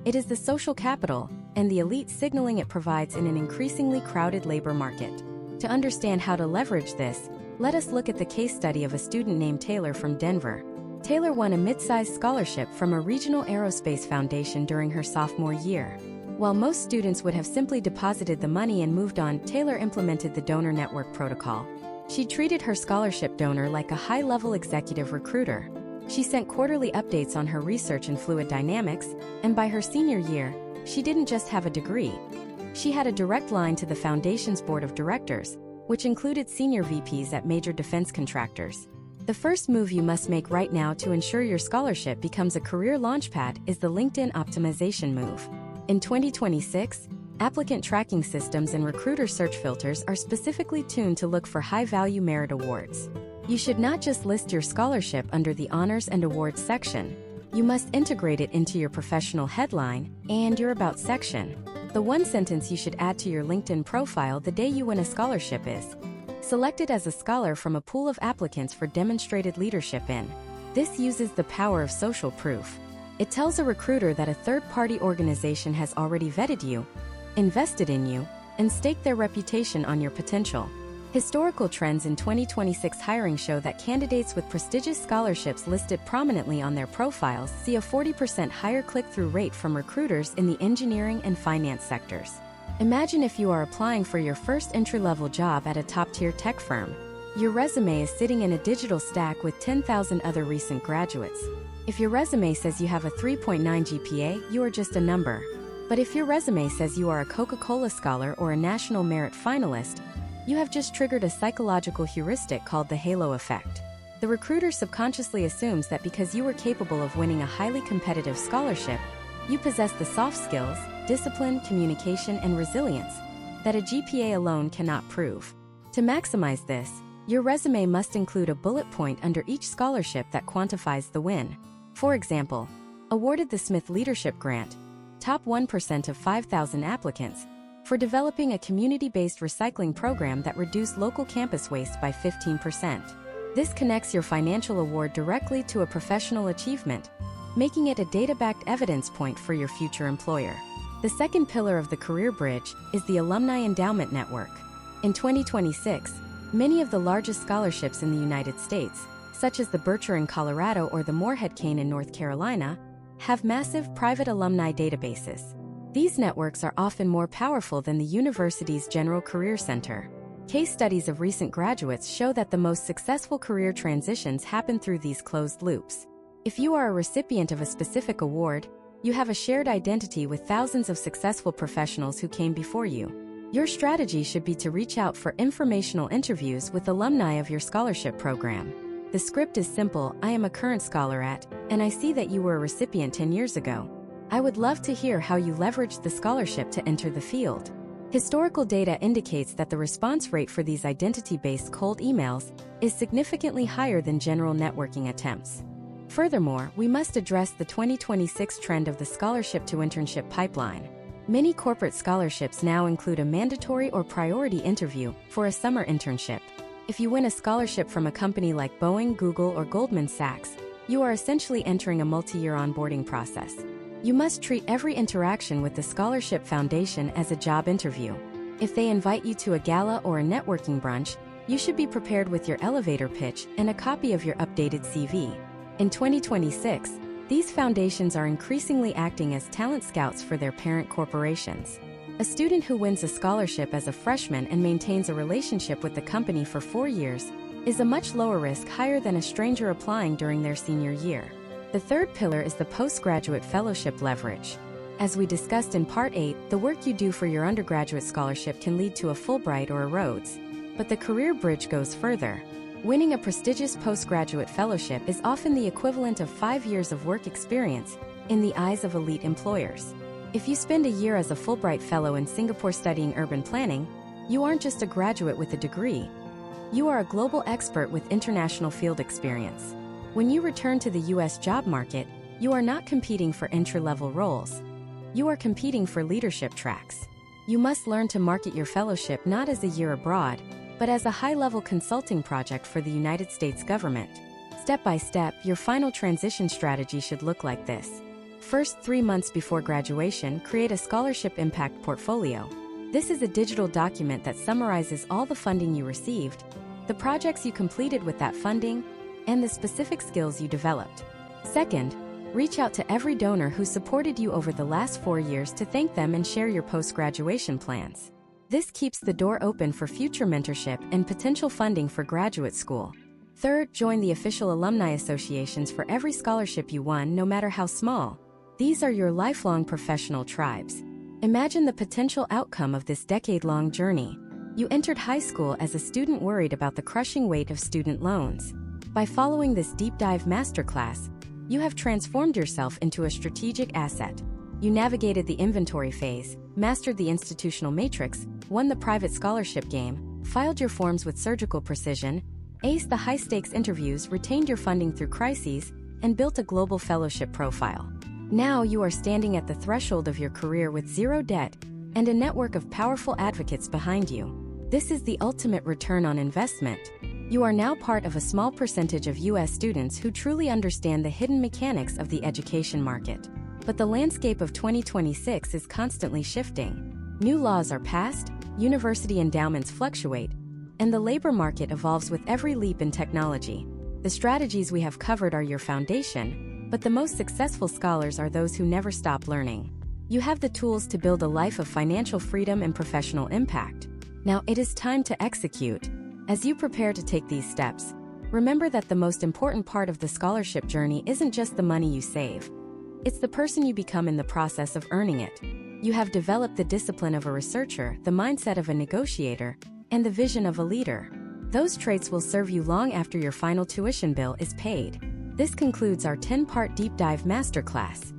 It is the social capital and the elite signaling it provides in an increasingly crowded labor market. To understand how to leverage this, let us look at the case study of a student named Taylor from Denver. Taylor won a mid-sized scholarship from a regional aerospace foundation during her sophomore year. While most students would have simply deposited the money and moved on, Taylor implemented the donor network protocol. She treated her scholarship donor like a high-level executive recruiter. She sent quarterly updates on her research in fluid dynamics, and by her senior year, she didn't just have a degree. She had a direct line to the foundation's board of directors, which included senior VPs at major defense contractors. The first move you must make right now to ensure your scholarship becomes a career launchpad is the LinkedIn optimization move. In 2026, applicant tracking systems and recruiter search filters are specifically tuned to look for high-value merit awards. You should not just list your scholarship under the Honors and Awards section. You must integrate it into your professional headline and your About section. The one sentence you should add to your LinkedIn profile the day you win a scholarship is, "Selected as a scholar from a pool of applicants for demonstrated leadership in." This uses the power of social proof. It tells a recruiter that a third-party organization has already vetted you, invested in you, and staked their reputation on your potential. Historical trends in 2026 hiring show that candidates with prestigious scholarships listed prominently on their profiles see a 40% higher click-through rate from recruiters in the engineering and finance sectors. Imagine if you are applying for your first entry-level job at a top-tier tech firm. Your resume is sitting in a digital stack with 10,000 other recent graduates. If your resume says you have a 3.9 GPA, you are just a number. But if your resume says you are a Coca-Cola scholar or a national merit finalist, you have just triggered a psychological heuristic called the halo effect. The recruiter subconsciously assumes that because you were capable of winning a highly competitive scholarship, you possess the soft skills, discipline, communication, and resilience that a GPA alone cannot prove. To maximize this, your resume must include a bullet point under each scholarship that quantifies the win. For example, awarded the Smith Leadership Grant, top 1% of 5,000 applicants, for developing a community-based recycling program that reduced local campus waste by 15%. This connects your financial award directly to a professional achievement, making it a data-backed evidence point for your future employer. The second pillar of the career bridge is the Alumni Endowment Network. In 2026, many of the largest scholarships in the United States, such as the Bircher in Colorado or the Morehead Cain in North Carolina, have massive private alumni databases. These networks are often more powerful than the university's general career center. Case studies of recent graduates show that the most successful career transitions happen through these closed loops. If you are a recipient of a specific award, you have a shared identity with thousands of successful professionals who came before you. Your strategy should be to reach out for informational interviews with alumni of your scholarship program. The script is simple: I am a current scholar at, and I see that you were a recipient 10 years ago. I would love to hear how you leveraged the scholarship to enter the field. Historical data indicates that the response rate for these identity-based cold emails is significantly higher than general networking attempts. Furthermore, we must address the 2026 trend of the scholarship to internship pipeline. Many corporate scholarships now include a mandatory or priority interview for a summer internship. If you win a scholarship from a company like Boeing, Google, or Goldman Sachs, you are essentially entering a multi-year onboarding process. You must treat every interaction with the Scholarship Foundation as a job interview. If they invite you to a gala or a networking brunch, you should be prepared with your elevator pitch and a copy of your updated CV. In 2026, these foundations are increasingly acting as talent scouts for their parent corporations. A student who wins a scholarship as a freshman and maintains a relationship with the company for 4 years is a much lower risk hire than a stranger applying during their senior year. The third pillar is the postgraduate fellowship leverage. As we discussed in Part 8, the work you do for your undergraduate scholarship can lead to a Fulbright or a Rhodes. But the career bridge goes further. Winning a prestigious postgraduate fellowship is often the equivalent of 5 years of work experience in the eyes of elite employers. If you spend a year as a Fulbright Fellow in Singapore studying urban planning, you aren't just a graduate with a degree. You are a global expert with international field experience. When you return to the U.S. job market, you are not competing for entry-level roles. You are competing for leadership tracks. You must learn to market your fellowship not as a year abroad, but as a high-level consulting project for the United States government. Step by step, your final transition strategy should look like this. First, 3 months before graduation, create a scholarship impact portfolio. This is a digital document that summarizes all the funding you received, the projects you completed with that funding, and the specific skills you developed. Second, reach out to every donor who supported you over the last 4 years to thank them and share your post-graduation plans. This keeps the door open for future mentorship and potential funding for graduate school. Third, join the official alumni associations for every scholarship you won, no matter how small. These are your lifelong professional tribes. Imagine the potential outcome of this decade-long journey. You entered high school as a student worried about the crushing weight of student loans. By following this deep dive masterclass, you have transformed yourself into a strategic asset. You navigated the inventory phase, mastered the institutional matrix, won the private scholarship game, filed your forms with surgical precision, aced the high-stakes interviews, retained your funding through crises, and built a global fellowship profile. Now you are standing at the threshold of your career with zero debt and a network of powerful advocates behind you. This is the ultimate return on investment. You are now part of a small percentage of U.S. students who truly understand the hidden mechanics of the education market. But the landscape of 2026 is constantly shifting. New laws are passed, university endowments fluctuate, and the labor market evolves with every leap in technology. The strategies we have covered are your foundation, but the most successful scholars are those who never stop learning. You have the tools to build a life of financial freedom and professional impact. Now it is time to execute. As you prepare to take these steps, remember that the most important part of the scholarship journey isn't just the money you save. It's the person you become in the process of earning it. You have developed the discipline of a researcher, the mindset of a negotiator, and the vision of a leader. Those traits will serve you long after your final tuition bill is paid. This concludes our 10-part deep dive masterclass.